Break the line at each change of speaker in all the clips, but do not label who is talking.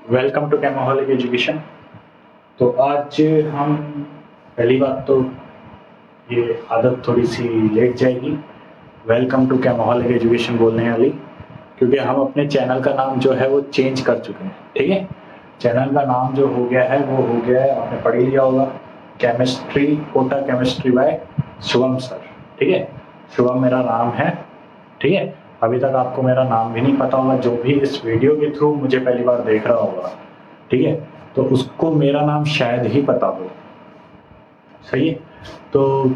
Welcome to कैमोहॉलिक education. तो आज हम पहली बात तो ये आदत थोड़ी सी लेट जाएगी वेलकम टू कैमोहॉलिक एजुकेशन बोलने वाली, क्योंकि हम अपने चैनल का नाम जो है वो चेंज कर चुके हैं। ठीक है, चैनल का नाम जो हो गया है वो हो गया है, आपने पढ़ ही लिया होगा, chemistry Kota chemistry by Shubham sir. ठीक है, शुभम मेरा नाम है। ठीक है, अभी तक आपको मेरा नाम भी नहीं पता होगा, जो भी इस वीडियो के थ्रू मुझे पहली बार देख रहा होगा, ठीक है, तो उसको मेरा नाम शायद ही पता हो। सही है, तो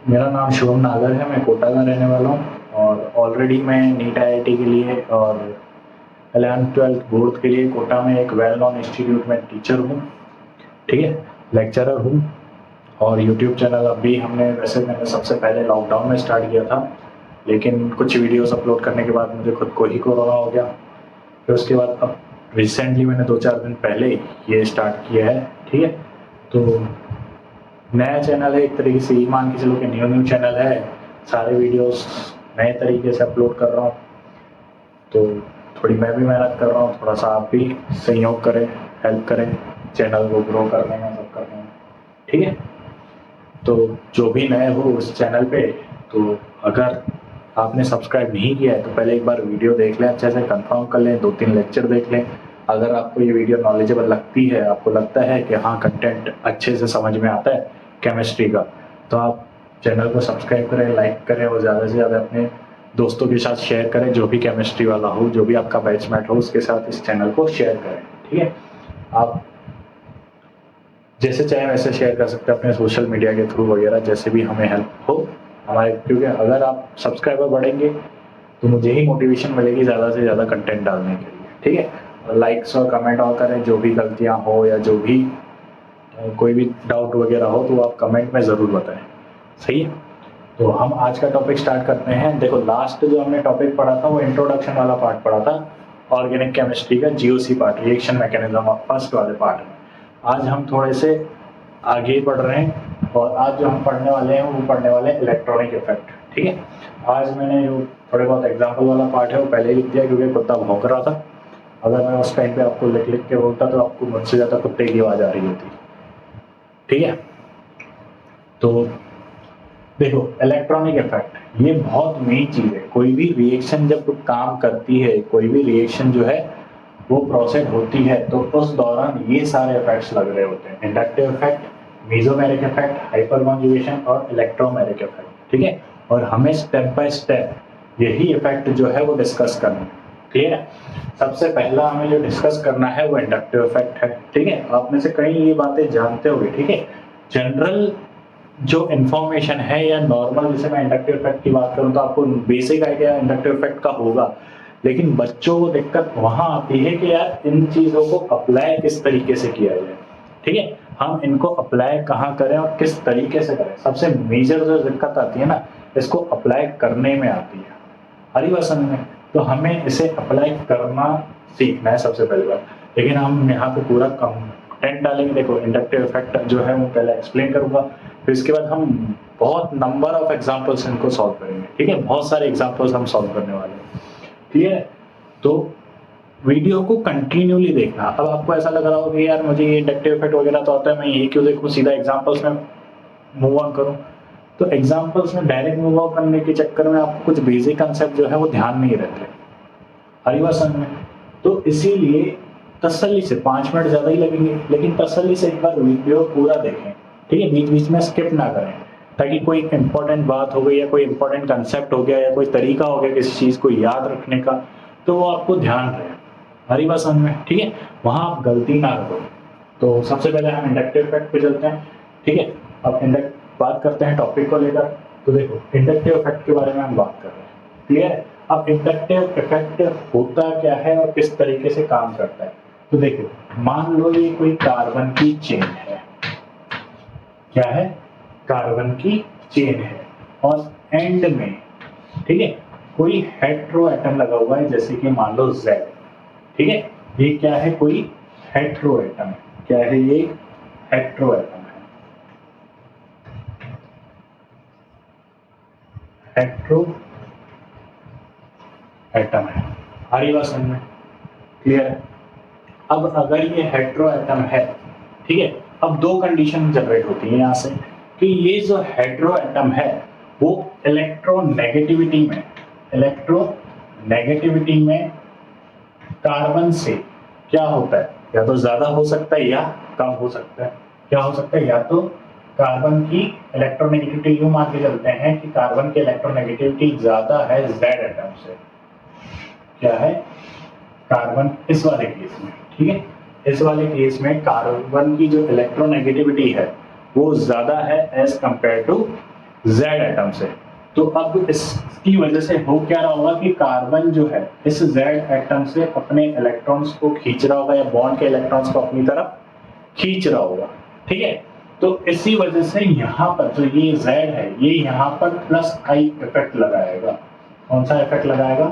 मेरा नाम शुभम नागर है, मैं कोटा का रहने वाला हूँ और ऑलरेडी मैं नीट आईआईटी के लिए और 11th-12th बोर्ड के लिए कोटा में एक वेल नॉन इंस्टीट्यूट में टीचर हूँ। ठीक है, लेक्चरर हूँ। और यूट्यूब चैनल अभी मैंने सबसे पहले लॉकडाउन में स्टार्ट किया था, लेकिन कुछ वीडियोस अपलोड करने के बाद मुझे खुद को ही कोरोना हो गया। फिर उसके बाद अब रिसेंटली मैंने 2-4 दिन पहले ये स्टार्ट किया है। ठीक है, तो नया चैनल है, एक तरीके से ये मान के चलो कि न्यू चैनल है, सारे वीडियोस नए तरीके से अपलोड कर रहा हूँ। तो थोड़ी मैं भी मेहनत कर रहा हूँ, थोड़ा सा आप भी सहयोग करें, हेल्प करें चैनल को ग्रो करने में, सब करने में। ठीक है, तो जो भी नए हो उस चैनल पे, तो अगर आपने सब्सक्राइब नहीं किया है तो पहले एक बार वीडियो देख लें, अच्छे से कंफर्म कर लें, 2-3 लेक्चर देख लें। अगर आपको ये वीडियो नॉलेजेबल लगती है, आपको लगता है कि हाँ कंटेंट अच्छे से समझ में आता है केमिस्ट्री का, तो आप चैनल को सब्सक्राइब करें, लाइक करें और ज़्यादा से ज़्यादा अपने दोस्तों के साथ शेयर करें, जो भी केमिस्ट्री वाला हो, जो भी आपका बैचमेट हो, उसके साथ इस चैनल को शेयर करें। ठीक है, आप जैसे चाहे वैसे शेयर कर सकते हैं अपने सोशल मीडिया के थ्रू वगैरह, जैसे भी हमें हेल्प हो हमारे, क्योंकि अगर आप सब्सक्राइबर बढ़ेंगे तो मुझे ही मोटिवेशन मिलेगी ज़्यादा से ज़्यादा कंटेंट डालने के लिए। ठीक है, और लाइक्स और कमेंट और करें, जो भी गलतियाँ हो या जो भी कोई भी डाउट वगैरह हो तो आप कमेंट में ज़रूर बताएं। सही है, तो हम आज का टॉपिक स्टार्ट करते हैं। देखो, लास्ट जो हमने टॉपिक पढ़ा था वो इंट्रोडक्शन वाला पार्ट पढ़ा था, ऑर्गेनिक केमिस्ट्री का GOC part, reaction mechanism first वाले पार्ट में। आज हम थोड़े से आगे बढ़ रहे हैं और आज जो हम पढ़ने वाले हैं वो पढ़ने वाले हैं इलेक्ट्रॉनिक इफेक्ट। ठीक है, आज मैंने जो थोड़े बहुत एग्जाम्पल वाला पार्ट है वो पहले ही लिख दिया, क्योंकि कुत्ता भौंक रहा था। अगर मैं उस टाइम पे आपको लिख लिख के बोलता तो आपको मुझसे ज़्यादा कुत्ते की आवाज़ आ रही होती। ठीक है, तो देखो, इलेक्ट्रॉनिक इफेक्ट ये बहुत मेन चीज़ है। कोई भी रिएक्शन जब काम करती है, कोई भी रिएक्शन जो है वो प्रोसेस होती है, तो उस दौरान ये सारे इफेक्ट्स लग रहे होते हैं, inductive effect, mesomeric effect, hyper conjugation और इलेक्ट्रोमेरिक इफेक्ट। ठीक है, और हमें स्टेप बाय स्टेप यही इफेक्ट जो है वो डिस्कस करना है। क्लियर है, सबसे पहला हमें जो डिस्कस करना है वो इंडक्टिव इफेक्ट है। ठीक है, आप में से कई ये बातें जानते होंगे। ठीक है, जनरल जो इन्फॉर्मेशन है या नॉर्मल, जैसे मैं इंडक्टिव इफेक्ट की बात करूं तो आपको बेसिक आइडिया इंडक्टिव इफेक्ट का होगा, लेकिन बच्चों को दिक्कत वहां आती है कि यार इन चीजों को अप्लाई किस तरीके से किया जाए। ठीक है, हम इनको अप्लाई कहाँ करें और किस तरीके से करें, सबसे मेजर जो दिक्कत आती है ना, इसको अप्लाई करने में आती है। हरी वसन में तो हमें इसे अप्लाई करना सीखना है सबसे पहली बात, लेकिन हम यहाँ पे पूरा कंटेंट डालेंगे। देखो, इंडक्टिव इफेक्ट जो है वो पहले एक्सप्लेन करूंगा, फिर इसके बाद हम बहुत नंबर ऑफ एग्जांपल्स इनको सॉल्व करेंगे। ठीक है, बहुत सारे एग्जांपल्स हम सॉल्व करने वाले हैं। क्लियर है, तो वीडियो को कंटिन्यूली देखना। अब आपको ऐसा लग रहा होगा कि यार मुझे ये इंडक्टिव इफेक्ट वगैरह तो आता है, मैं ये क्यों देखूं, सीधा एग्जांपल्स में मूव ऑन करूं। तो एग्जांपल्स में डायरेक्ट मूव ऑन करने के चक्कर में आपको कुछ बेसिक कंसेप्ट जो है वो ध्यान नहीं रहते हरिवासन में। तो इसीलिए तसल्ली से 5 मिनट ज्यादा ही लगेंगे, लेकिन तसल्ली से एक बार वीडियो पूरा देखें। ठीक है, बीच बीच में स्किप ना करें, ताकि कोई इंपॉर्टेंट बात हो गई या कोई इंपॉर्टेंट कंसेप्ट हो गया या कोई तरीका हो गया किसी चीज को याद रखने का, तो वो आपको ध्यान रहे हरिवासन में। ठीक है, वहां आप गलती ना करो। तो सबसे पहले हम इंडक्टिव इफेक्ट पे चलते हैं। ठीक है, अब इंडक्ट बात करते हैं टॉपिक को लेकर। तो देखो, इंडक्टिव इफेक्ट के बारे में हम बात कर रहे हैं। क्लियर है, अब इंडक्टिव इफेक्ट होता क्या है और किस तरीके से काम करता है। तो देखो, मान लो ये कोई कार्बन की चेन है। क्या है, कार्बन की चेन है, और एंड में, ठीक है, कोई हेट्रो एटम लगा हुआ है, जैसे कि मान लो Z। ठीक है, ये क्या है, कोई हेट्रो एटम है। क्या है ये, हेट्रो एटम है, हेट्रो एटम है हरिवासन में। क्लियर है, अब अगर ये हेटेरो एटम है, ठीक है, अब दो कंडीशन जनरेट होती है यहाँ से कि ये जो हेटेरो एटम है वो इलेक्ट्रोनेगेटिविटी में कार्बन से क्या होता है, या तो ज्यादा हो सकता है या कम हो सकता है। क्या हो सकता है, या तो कार्बन की इलेक्ट्रोनेगेटिविटी, यूं मान के चलते हैं कि कार्बन की इलेक्ट्रोनेगेटिविटी ज्यादा है जेड एटम से। क्या है, कार्बन इस वाले केस में, ठीक है, इस वाले केस में कार्बन की जो इलेक्ट्रोनेगेटिविटी है वो ज्यादा है as compare to Z atom से। तो अब इसकी वजह से हो क्या रहा होगा कि कार्बन जो है इस जेड एटम से अपने इलेक्ट्रॉन्स को खींच रहा होगा, या बॉन्ड के इलेक्ट्रॉन्स को अपनी तरफ खींच रहा होगा, ठीक है। तो इसी वजह से यहाँ पर जो ये जेड है ये यहाँ पर प्लस आई इफेक्ट लगाएगा। कौन सा इफेक्ट लगाएगा,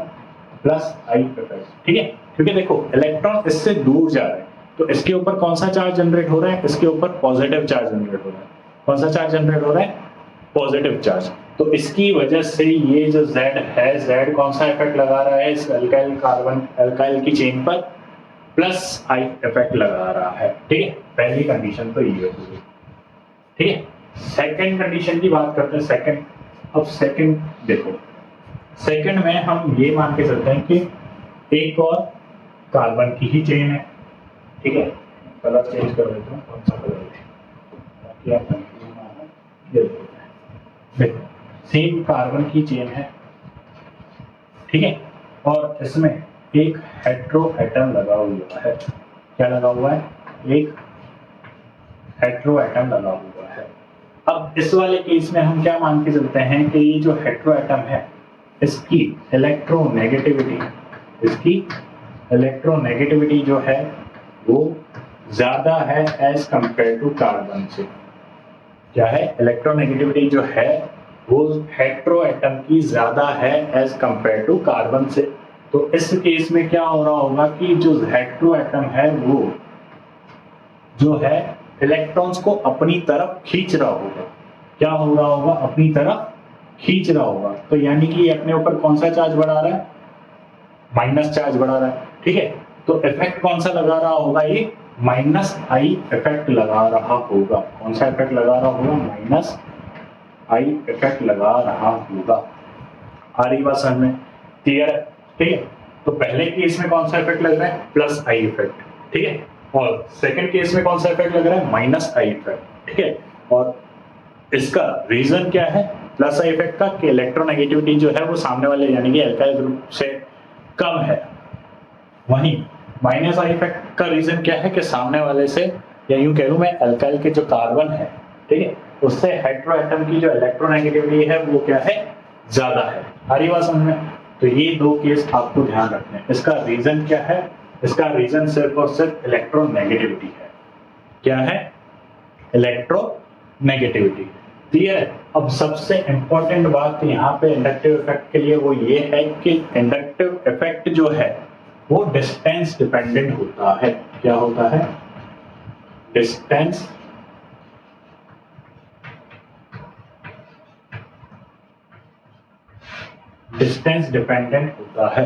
प्लस आई इफेक्ट, ठीक है, क्योंकि देखो इलेक्ट्रॉन इससे दूर जा रहे हैं तो इसके ऊपर कौन सा चार्ज जनरेट हो रहा है, इसके ऊपर पॉजिटिव चार्ज जनरेट हो रहा है। कौन सा चार्ज जनरेट हो रहा है, पॉजिटिव चार्ज। तो इसकी वजह से ये जो Z है, Z कौन सा इफेक्ट लगा रहा है इस अल्काइल की चेन पर, प्लस आई इफेक्ट लगा रहा है, ठीक है। पहली कंडीशन तो ये होगी, ठीक है। सेकंड कंडीशन की बात करते हैं। सेकंड देखो, सेकंड में हम ये मान के चलते हैं कि एक और कार्बन की ही चेन है, ठीक है। कलर चेंज कर देता हूँ, कौन सा कलर है, देखो सेम कार्बन की चेन है, ठीक है, और इसमें एक हेटेरो एटम लगा हुआ है। क्या लगा हुआ है, एक हेटेरो एटम लगा हुआ है। अब इस वाले केस में हम क्या मान के चलते हैं कि ये जो हेटेरो एटम है इसकी इलेक्ट्रोनेगेटिविटी जो है वो ज्यादा है एज कंपेयर टू कार्बन से। क्या है, इलेक्ट्रोनेगेटिविटी जो है वो हेटेरो एटम की ज्यादा है एज कंपेयर टू कार्बन से। तो इस केस में क्या हो रहा होगा कि जो हेटेरो एटम है वो जो है इलेक्ट्रॉन्स को अपनी तरफ खींच रहा होगा। क्या हो रहा होगा, अपनी तरफ खींच रहा होगा। तो यानी कि अपने ऊपर कौन सा चार्ज बढ़ा रहा है, माइनस चार्ज बढ़ा रहा है, ठीक है। तो इफेक्ट कौन सा लगा रहा होगा, ये माइनस आई इफेक्ट लगा रहा होगा। कौन सा इफेक्ट लगा रहा होगा, माइनस आई इफेक्ट लगा रहा होगा। आ रही बात समझ में, क्लियर है, ठीक है। तो पहले केस में कौन सा इफेक्ट लग रहा है, प्लस आई इफेक्ट, ठीक है, और सेकंड केस में कौन सा इफेक्ट लग रहा है, माइनस आई इफेक्ट, ठीक है। और इसका रीजन क्या है प्लस आई इफेक्ट का, कि इलेक्ट्रोनेगेटिविटी जो है वो सामने वाले यानी कि एल्काइल ग्रुप से कम है। वहीं माइनस आई इफेक्ट का रीजन क्या है कि सामने वाले से, या यूं कह लूं मैं, एल्काइल के जो कार्बन है, ठीक है, उससे हेटेरो एटम की जो इलेक्ट्रोनेगेटिविटी है वो क्या है, ज्यादा है। हरी बात समझ में। तो ये दो केस आपको ध्यान रखने हैं। इसका रीजन क्या है, इसका रीजन सिर्फ और सिर्फ इलेक्ट्रोनेगेटिविटी है। क्या है, इलेक्ट्रोनेगेटिविटी, क्लियर है। अब सबसे इंपॉर्टेंट बात यहाँ पे इंडक्टिव इफेक्ट के लिए वो ये है कि इंडक्टिव इफेक्ट जो है वो डिस्टेंस डिपेंडेंट होता है। क्या होता है, डिस्टेंस डिपेंडेंट होता है।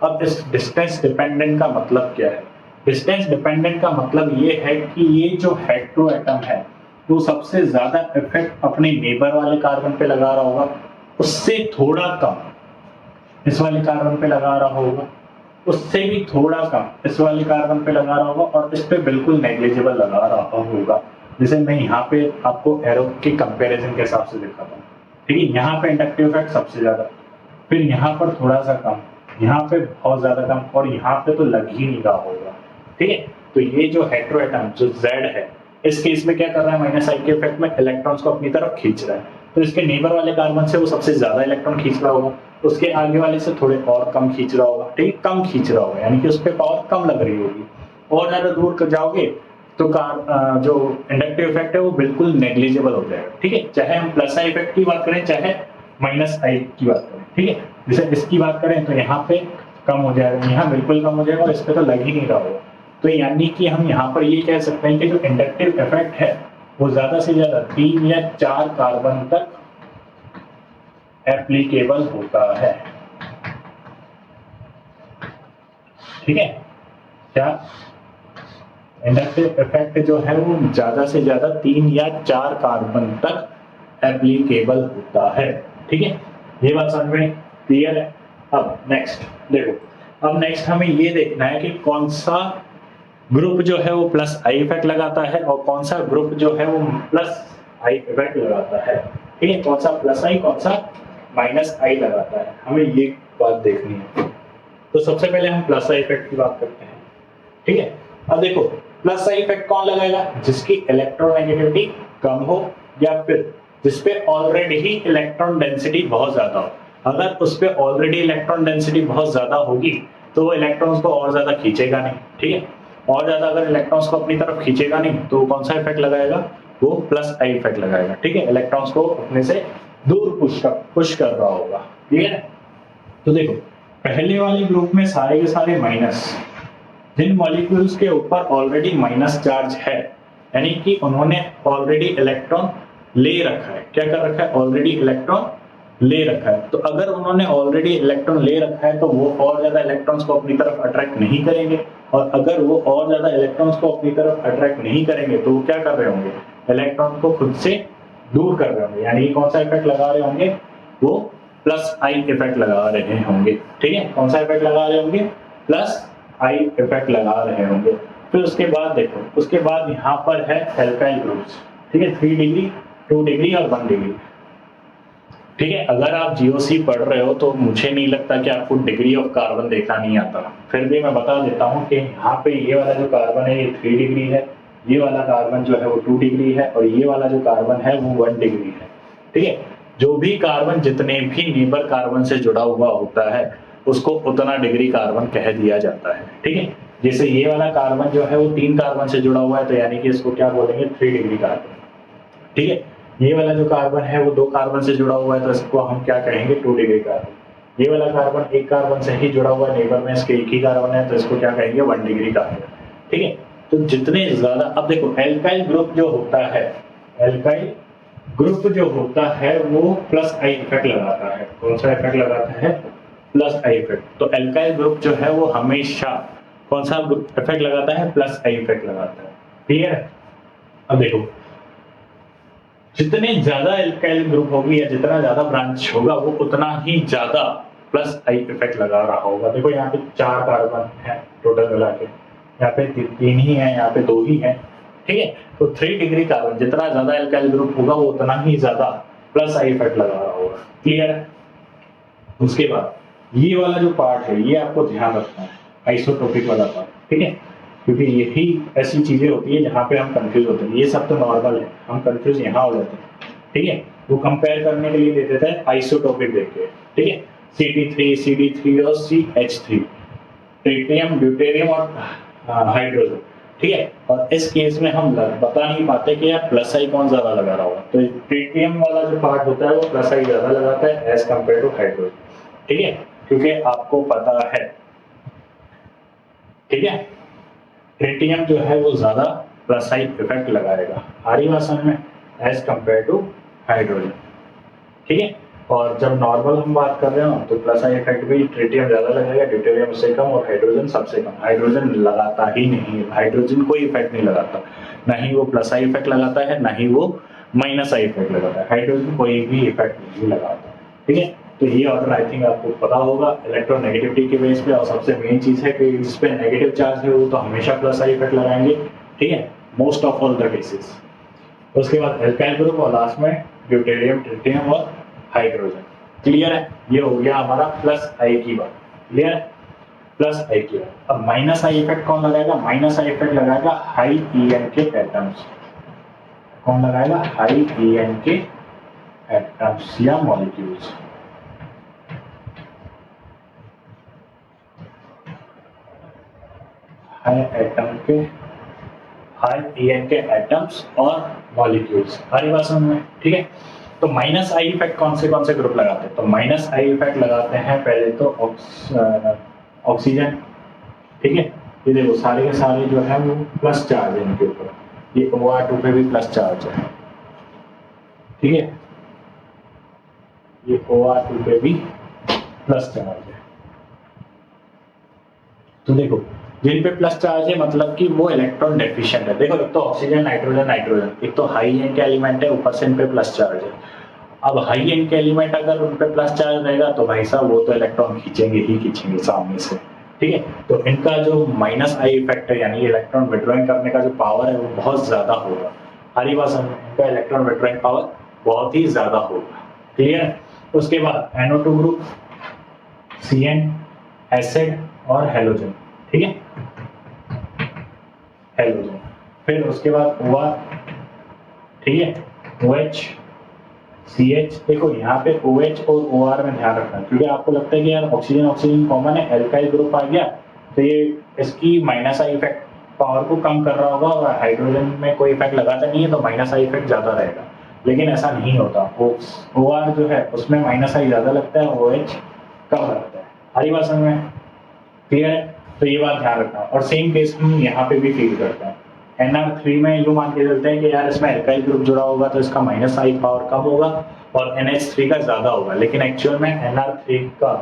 अब इस डिस्टेंस डिपेंडेंट का मतलब क्या है, डिस्टेंस डिपेंडेंट का मतलब ये है कि ये जो हेटेरो एटम है वो सबसे ज्यादा इफेक्ट अपने नेबर वाले कार्बन पे लगा रहा होगा, उससे थोड़ा कम इस वाले कार्बन पे लगा रहा होगा, उससे भी थोड़ा कम इस वाले कार्बन पे लगा रहा होगा, और इस पे बिल्कुल नेग्लिजिबल लगा रहा होगा। जैसे मैं यहाँ पे आपको एरो के कंपैरिजन के हिसाब से दिखाता हूँ, ठीक है। यहाँ पे इंडक्टिव इफेक्ट सबसे ज्यादा, फिर यहाँ पर थोड़ा सा कम, यहाँ पे बहुत ज्यादा कम, और यहाँ पे तो लग ही नहीं रहा होगा, ठीक है। तो ये जो हेटेरो एटम जो Z है इस केस में क्या कर रहा है, माइनस आई के इफेक्ट में इलेक्ट्रॉन्स को अपनी तरफ खींच रहा है। तो इसके नेबर वाले कार्बन से वो सबसे ज्यादा इलेक्ट्रॉन खींच रहा होगा, उसके आगे वाले से थोड़े और कम खींच रहा होगा, ठीक है, कम खींच रहा होगा, यानी कि उस पर पावर कम लग रही होगी। और ज्यादा दूर कर जाओगे तो जो इंडक्टिव इफेक्ट है वो बिल्कुल नेग्लिजिबल हो जाएगा, ठीक है। चाहे हम प्लस आई इफेक्ट की बात करें चाहे माइनस आई की बात करें, ठीक है। जैसे इसकी बात करें तो यहाँ पे कम हो जाएगा, यहाँ बिल्कुल कम हो जाएगा, और इस पे तो लग ही नहीं रहा होगा। तो यानी कि हम यहाँ पर ये कह सकते हैं कि जो इंडक्टिव इफेक्ट है वो ज्यादा से ज्यादा 3 या 4 कार्बन तक एप्लीकेबल होता है, ठीक है। क्या इंडक्टिव इफेक्ट जो है वो ज्यादा से ज्यादा 3 या 4 कार्बन तक एप्लीकेबल होता है। ठीक है, ये बात समझ में क्लियर है। अब नेक्स्ट देखो, अब नेक्स्ट हमें ये देखना है कि कौन सा ग्रुप जो है वो प्लस आई इफेक्ट लगाता है और कौन सा ग्रुप जो है वो प्लस आई इफेक्ट लगाता है। ठीक है, कौन सा प्लस आई कौन सा माइनस आई लगाता है, हमें ये बात देखनी है। तो सबसे पहले हम प्लस आई इफेक्ट की बात करते हैं। ठीक है, अब देखो प्लस आई इफेक्ट कौन लगाएगा, जिसकी इलेक्ट्रोनेगेटिविटी कम हो या फिर जिसपे ऑलरेडी ही इलेक्ट्रॉन डेंसिटी बहुत ज्यादा हो। अगर उस पे ऑलरेडी इलेक्ट्रॉन डेंसिटी बहुत ज्यादा होगी तो वो इलेक्ट्रॉन्स को और ज्यादा खींचेगा नहीं। ठीक है, और ज्यादा अगर इलेक्ट्रॉन्स को अपनी तरफ खींचेगा नहीं तो कौन सा इफेक्ट लगाएगा, वो प्लस आई इफेक्ट लगाएगा। ठीक है, इलेक्ट्रॉन्स को अपने से दूर पुश कर रहा होगा। क्लियर है। तो देखो पहले वाले ग्रुप में सारे के सारे माइनस, जिन मॉलिक्यूल्स के ऊपर ऑलरेडी माइनस चार्ज है, यानी कि उन्होंने ऑलरेडी इलेक्ट्रॉन ले रखा है। क्या कर रखा है, ऑलरेडी इलेक्ट्रॉन ले रखा है। तो अगर उन्होंने ऑलरेडी इलेक्ट्रॉन ले रखा है तो वो और ज्यादा इलेक्ट्रॉन्स को अपनी तरफ अट्रैक्ट नहीं करेंगे, और अगर वो और ज्यादा इलेक्ट्रॉन्स को अपनी तरफ अट्रैक्ट नहीं करेंगे तो वो क्या कर रहे होंगे, इलेक्ट्रॉन को खुद से दूर कर रहे होंगे। यानी कौन सा इफेक्ट लगा रहे होंगे, वो प्लस आई इफेक्ट लगा रहे होंगे। ठीक है, कौन सा इफेक्ट लगा रहे होंगे, प्लस आई इफेक्ट लगा रहे होंगे। फिर उसके बाद देखो, उसके बाद यहाँ पर है एल्काइल ग्रुप्स। ठीक है, 3 डिग्री 2 डिग्री और 1 डिग्री। ठीक है, अगर आप जीओसी पढ़ रहे हो तो मुझे नहीं लगता कि आपको डिग्री ऑफ कार्बन देखना नहीं आता। फिर भी मैं बता देता हूँ कि यहाँ पे ये वाला जो कार्बन है ये 3 डिग्री है, ये वाला कार्बन जो है वो 2 डिग्री है, और ये वाला जो कार्बन है वो 1 डिग्री है। ठीक है, जो भी कार्बन जितने भी नेबर कार्बन से जुड़ा हुआ होता है उसको उतना डिग्री कार्बन कह दिया जाता है। ठीक है, जैसे ये वाला कार्बन जो है वो 3 कार्बन से जुड़ा हुआ है तो यानी कि इसको क्या बोलेंगे, 3 डिग्री कार्बन। ठीक है, ये वाला जो कार्बन है वो 2 कार्बन से जुड़ा हुआ है तो इसको हम क्या कहेंगे, 2 डिग्री कार्बन। ये वाला कार्बन 1 कार्बन से ही जुड़ा हुआ है, नेबर में इसके एक ही कार्बन है तो इसको क्या कहेंगे, 1 डिग्री कार्बन। ठीक है, तो जितने ज्यादा, अब देखो एल्काइल ग्रुप जो होता है, एल्काइल ग्रुप जो होता है वो प्लस आई इफेक्ट लगाता है। कौन सा इफेक्ट लगाता है, प्लस आई इफेक्ट। तो एल्काइल ग्रुप जो है वो हमेशा कौन सा इफेक्ट लगाता है, प्लस आई इफेक्ट लगाता है। क्लियर है। अब देखो जितने ज्यादा एल्काइल ग्रुप होगी या जितना ज्यादा ब्रांच होगा वो उतना ही ज्यादा प्लस आई इफेक्ट लगा रहा होगा। देखो यहाँ पे 4 कार्बन है टोटल मिला के, यहाँ पे 3 ही है, यहाँ पे 2 ही है। ठीक है, तो 3 डिग्री कार्बन जितना ज्यादा एल्काइल ग्रुप होगा वो उतना ही ज्यादा प्लस आई इफेक्ट लगा रहा होगा। क्लियर है। उसके बाद ये वाला जो पार्ट है ये आपको ध्यान रखना है, आइसोटोपिक वाला पार्ट। ठीक है, क्योंकि यही ऐसी चीजें होती है जहाँ पे हम कंफ्यूज होते हैं। ये सब तो नॉर्मल है, हम कंफ्यूज यहाँ हो जाते हैं। ठीक है, वो कंपेयर करने के लिए दे देता है आइसोटोपिक देके। ठीक है, CD3 CD3 और CH3, ट्रिटियम ड्यूटेरियम और हाइड्रोजन। ठीक है, और इस केस में हम बता नहीं पाते कि यार प्लस आई कौन ज्यादा लगा रहा होगा। तो ट्रिटियम वाला जो पार्ट होता है वो प्लस आई ज्यादा लगाता है एज कम्पेयर टू हाइड्रोजन। ठीक है, क्योंकि आपको पता है, ठीक है, ट्रिटियम जो है वो ज्यादा प्लस आई इफेक्ट लगाएगा आरी वासन में एज कम्पेयर टू हाइड्रोजन। ठीक है, और जब नॉर्मल हम बात कर रहे हो तो प्लस आई इफेक्ट भी ट्रिटियम ज्यादा लगाएगा, ड्यूटेरियम उससे कम और हाइड्रोजन सबसे कम। हाइड्रोजन लगाता ही नहीं है, हाइड्रोजन कोई इफेक्ट नहीं लगाता, ना ही वो प्लस आई इफेक्ट लगाता है ना ही वो माइनस आई इफेक्ट लगाता है। हाइड्रोजन कोई भी इफेक्ट नहीं लगाता। ठीक है, तो ये ऑर्डर आई थिंक आपको पता होगा इलेक्ट्रोनेगेटिविटी के बेस पे। और सबसे मेन चीज है कि जिस पे नेगेटिव चार्ज है वो तो हमेशा प्लस आई इफेक्ट लगाएंगे। ठीक है, most of all the cases. उसके बाद एल्काइल ग्रुप और लास्ट में ड्यूटेरियम ट्रिटियम और हाइड्रोजन। क्लियर है, ये हो गया हमारा प्लस आई की बात। क्लियर है, प्लस आई की बात। अब माइनस आई इफेक्ट कौन लगाएगा, माइनस आई इफेक्ट लगाएगा हाई ईएन के एटम्स। कौन लगाएगा, हाई ईएन के एटम्स या मॉलिक्यूल्स। हाई एटम के, हाई ईएन के एटम्स और मॉलिक्यूल्स हरी भाषण में। ठीक है, तो माइनस आई इफेक्ट कौन से ग्रुप लगाते हैं, तो माइनस आई इफेक्ट लगाते हैं पहले तो ऑक्सीजन। ठीक है, ये देखो सारे के सारे जो है वो प्लस चार्ज है इनके ऊपर, ये OR2 पे भी प्लस चार्ज है। ठीक है, ये OR2 पे भी प्लस चार्ज है। तो देखो जिन पे प्लस चार्ज है मतलब कि वो इलेक्ट्रॉन डेफिशिएंट है। देखो, एक तो ऑक्सीजन, नाइट्रोजन, नाइट्रोजन, एक तो हाई एन के एलिमेंट है, ऊपर से इन पे प्लस चार्ज है। अब हाई एन के एलिमेंट अगर उन पे प्लस चार्ज रहेगा तो भाई साहब वो तो इलेक्ट्रॉन खींचेंगे ही खींचेंगे सामने से, ठीक है। तो इनका जो माइनस आई इफेक्ट है, यानी इलेक्ट्रॉन विड्रॉइंग करने का जो पावर है वो बहुत ज्यादा होगा। हरी बात समझ, इनका इलेक्ट्रॉन विड्रॉइंग पावर बहुत ही ज्यादा होगा। क्लियर। उसके बाद NO2 ग्रुप, CN, एसिड और हेलोजन, ठीक है, हेलोजन। फिर उसके बाद OR, ठीक है, OH, CH। देखो यहाँ पे OH और OR में ध्यान रखना, क्योंकि आपको लगता है कि यार ऑक्सीजन ऑक्सीजन कॉमन है, एल्काइल ग्रुप आ गया तो ये इसकी माइनस आई इफेक्ट पावर को कम कर रहा होगा, और हाइड्रोजन में कोई इफेक्ट लगाता नहीं है तो माइनस आई इफेक्ट ज्यादा रहेगा। लेकिन ऐसा नहीं होता, OR जो है उसमें माइनस आई ज्यादा लगता है, OH कम लगता है। हरी बात समझ में क्लियर है? तो ये बात ध्यान रखना। और सेम केस हम यहाँ पे भी फील करते हैं। NR3 में यूं मान के चलते हैं कि यार इसमें एल्काइल ग्रुप जुड़ा होगा तो इसका माइनस आई पावर कम होगा और NH3 का ज्यादा होगा, लेकिन एक्चुअल में NR3 का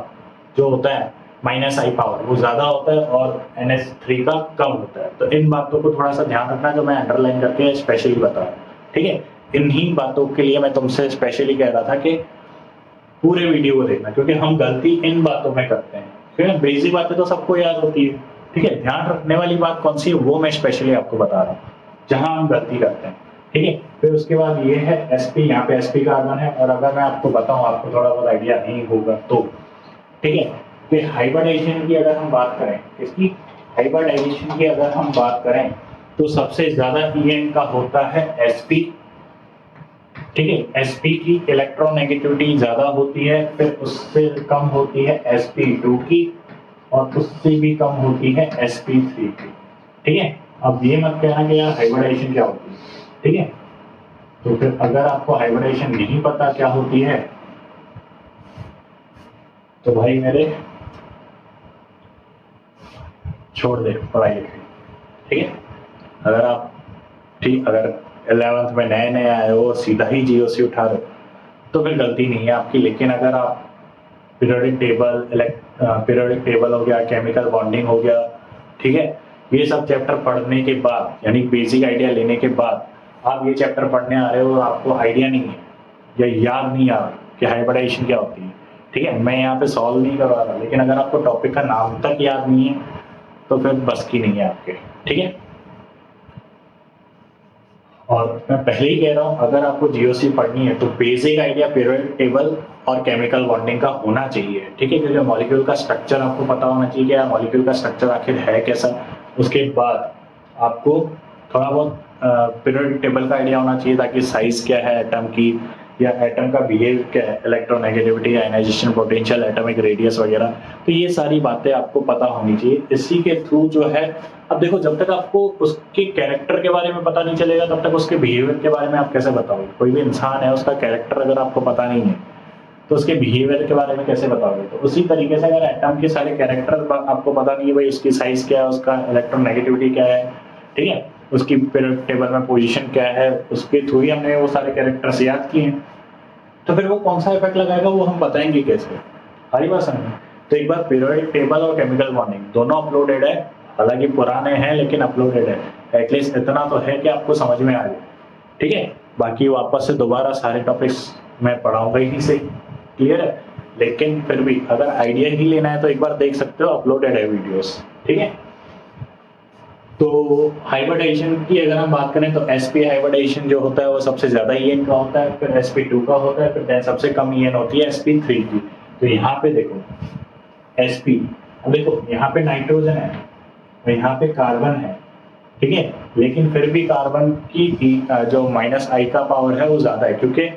जो होता है माइनस आई पावर वो ज्यादा होता है और NH3 का कम होता है। तो इन बातों को थोड़ा सा ध्यान रखना जो मैं अंडरलाइन करके स्पेशली बता रहा हूँ, ठीक है। इन्हीं बातों के लिए मैं तुमसे स्पेशली कह रहा था कि पूरे वीडियो को देखना, क्योंकि हम गलती इन बातों में करते हैं। फिर बेसिक बातें तो सबको याद होती है, ठीक है। ध्यान रखने वाली बात कौन सी है वो मैं स्पेशली आपको बता रहा हूँ, जहां हम गलती करते हैं, ठीक है। फिर उसके बाद ये है sp, यहाँ पे sp कार्बन है। और अगर मैं आपको बताऊं, आपको थोड़ा बहुत आइडिया नहीं होगा तो, ठीक है। फिर हाइब्रिडाइजेशन की अगर हम बात करें, इसकी हाइब्रिडाइजेशन की अगर हम बात करें तो सबसे ज्यादा En का होता है sp, ठीक है। sp की इलेक्ट्रोनेगेटिविटी ज्यादा होती है, फिर उससे कम होती है sp2 की, और उससे भी कम होती है sp3 की, ठीक है। अब ये मत कहना कि यार हाइब्रिडाइजेशन क्या होती है, ठीक है। तो फिर अगर आपको हाइब्रिडाइजेशन नहीं पता क्या होती है तो भाई मेरे छोड़ दे पढ़ाई लिखाई, ठीक है। अगर आप अगर 11th में नए नए आए हो और सीधा ही GOC उठा रहे हो तो फिर गलती नहीं है आपकी। लेकिन अगर आप पीरियोडिक टेबल हो गया, केमिकल बॉन्डिंग हो गया, ठीक है, ये सब चैप्टर पढ़ने के बाद, यानी बेसिक आइडिया लेने के बाद आप ये चैप्टर पढ़ने आ रहे हो और आपको आइडिया नहीं है या याद नहीं आ रहा कि हाइब्रिडाइजेशन क्या होती है, ठीक है। मैं यहाँ पे सॉल्व नहीं करवा रहा, लेकिन अगर आपको टॉपिक का नाम तक याद नहीं है तो फिर बस की नहीं है आपके, ठीक है। और मैं पहले ही कह रहा हूँ, अगर आपको GOC पढ़नी है तो बेसिक आइडिया पीरियोडिक टेबल और केमिकल बॉन्डिंग का होना चाहिए, ठीक है। क्योंकि मॉलिक्यूल का स्ट्रक्चर आपको पता होना चाहिए कि मॉलिक्यूल का स्ट्रक्चर आखिर है कैसा। उसके बाद आपको थोड़ा बहुत पीरियोडिक टेबल का आइडिया होना चाहिए, ताकि साइज क्या है एटम की, या एटम का बिहेव क्या है, electronegativity, ionization potential, atomic radius वगैरह। तो ये सारी बातें आपको पता होनी चाहिए। इसी के थ्रू जो है, अब देखो, जब तक आपको उसके कैरेक्टर के बारे में पता नहीं चलेगा तब तक उसके बिहेवियर के बारे में आप कैसे बताओगे। कोई भी इंसान है, उसका कैरेक्टर अगर आपको पता नहीं है तो उसके बिहेवियर के बारे में कैसे बताओगे। तो उसी तरीके से अगर एटम के सारे कैरेक्टर आपको पता नहीं है, भाई उसकी साइज क्या है, उसका इलेक्ट्रोनेगेटिविटी क्या है, ठीक है, उसकी पीरियोडिक टेबल में पोजीशन क्या है, उसके थ्रू ही हमने वो सारे कैरेक्टर्स याद किए हैं, तो फिर वो कौन सा इफेक्ट लगाएगा वो हम बताएंगे कैसे। हरी बात समझ। तो एक बार पीरियोडिक टेबल और केमिकल बॉन्डिंग दोनों अपलोडेड है, हालांकि पुराने हैं लेकिन अपलोडेड है। एटलीस्ट इतना तो है कि आपको समझ में आ जाए, ठीक है। बाकी वापस से दोबारा सारे टॉपिक्स मैं पढ़ाऊंगा ही से, क्लियर है। लेकिन फिर भी अगर आइडिया ही लेना है तो एक बार देख सकते हो, अपलोडेड है वीडियोस, ठीक है। तो हाइब्रिडाइजेशन की अगर हम बात करें तो sp हाइब्रिडाइजेशन जो होता है वो सबसे ज्यादा En का होता है, फिर sp2 का होता है, फिर सबसे कम En होती है sp3 की। तो यहाँ पे देखो sp, अब देखो यहाँ पे नाइट्रोजन है और यहाँ पे कार्बन है, ठीक है। लेकिन फिर भी कार्बन की जो माइनस आई का पावर है वो ज्यादा है, क्योंकि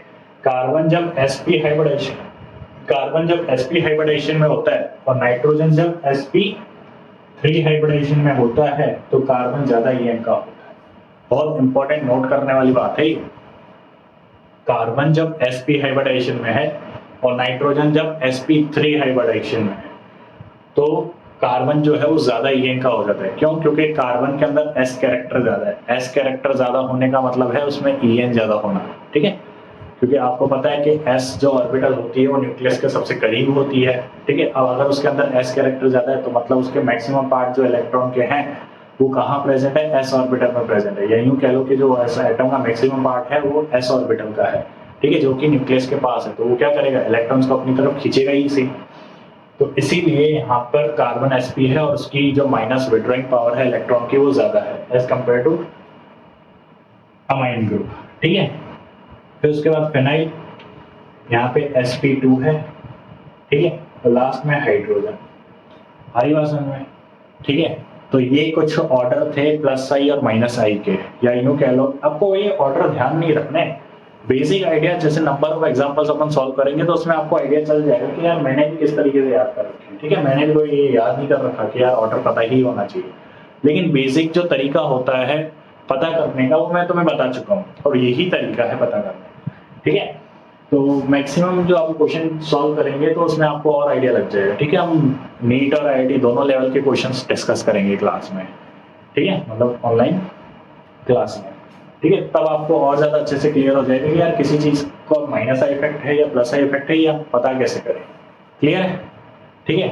कार्बन जब sp हाइब्रिडाइजेशन में होता है और नाइट्रोजन जब sp3 हाइब्रिडाइजेशन में होता है तो कार्बन ज्यादा En का होता है। बहुत इंपॉर्टेंट नोट करने वाली बात है। कार्बन जब sp हाइब्रिडाइजेशन में है और नाइट्रोजन जब sp3 हाइब्रिडाइजेशन में है तो कार्बन जो है वो ज्यादा En का हो जाता है। क्यों? क्योंकि कार्बन के अंदर S कैरेक्टर ज्यादा है। S कैरेक्टर ज्यादा होने का मतलब है उसमें En ज्यादा होना, ठीक है। क्योंकि आपको पता है कि s जो ऑर्बिटल होती है वो न्यूक्लियस के सबसे करीब होती है, ठीक है। अब अगर उसके अंदर s कैरेक्टर ज्यादा है तो मतलब उसके मैक्सिमम पार्ट जो इलेक्ट्रॉन के हैं वो कहाँ प्रेजेंट है, s ऑर्बिटल में प्रेजेंट है, या यूं कह लो कि जो एटम का मैक्सिमम पार्ट है वो s ऑर्बिटल का है, ठीक है, जो कि न्यूक्लियस के पास है। तो वो क्या करेगा, इलेक्ट्रॉन्स को अपनी तरफ खींचेगा ही इसी। तो इसीलिए यहाँ पर कार्बन sp है और उसकी जो माइनस विड्रॉइंग पावर है इलेक्ट्रॉन की वो ज्यादा है as compare to amine group, ठीक है। फिर उसके बाद फिनाइल, यहाँ पे sp2 है, ठीक है, और लास्ट में हाइड्रोजन। हरी बात समझ में, ठीक है। तो ये कुछ ऑर्डर थे प्लस आई और माइनस आई के, या यूं कह लो, आपको ये ऑर्डर ध्यान नहीं रखने, बेसिक आइडिया जैसे number of examples upon solve करेंगे तो उसमें आपको आइडिया चल जाएगा कि यार मैंने भी किस तरीके से याद कर रखे हैं, ठीक है। मैंने भी कोई ये याद नहीं कर रखा कि यार ऑर्डर पता ही होना चाहिए, लेकिन बेसिक जो तरीका होता है पता करने का वो मैं तुम्हें बता चुका हूँ, और यही तरीका है पता करने का, ठीक है। तो मैक्सिमम जो आप क्वेश्चन सॉल्व करेंगे तो उसमें आपको और आइडिया लग जाएगा, ठीक है। हम नीट और आईआईटी दोनों लेवल के क्वेश्चंस डिस्कस करेंगे क्लास में, ठीक है, मतलब ऑनलाइन क्लास में, ठीक है। तब आपको और ज्यादा अच्छे से क्लियर हो जाएगा कि यार किसी चीज को माइनस आई इफेक्ट है या प्लस आई इफेक्ट है, या पता कैसे करें, क्लियर है, ठीक है।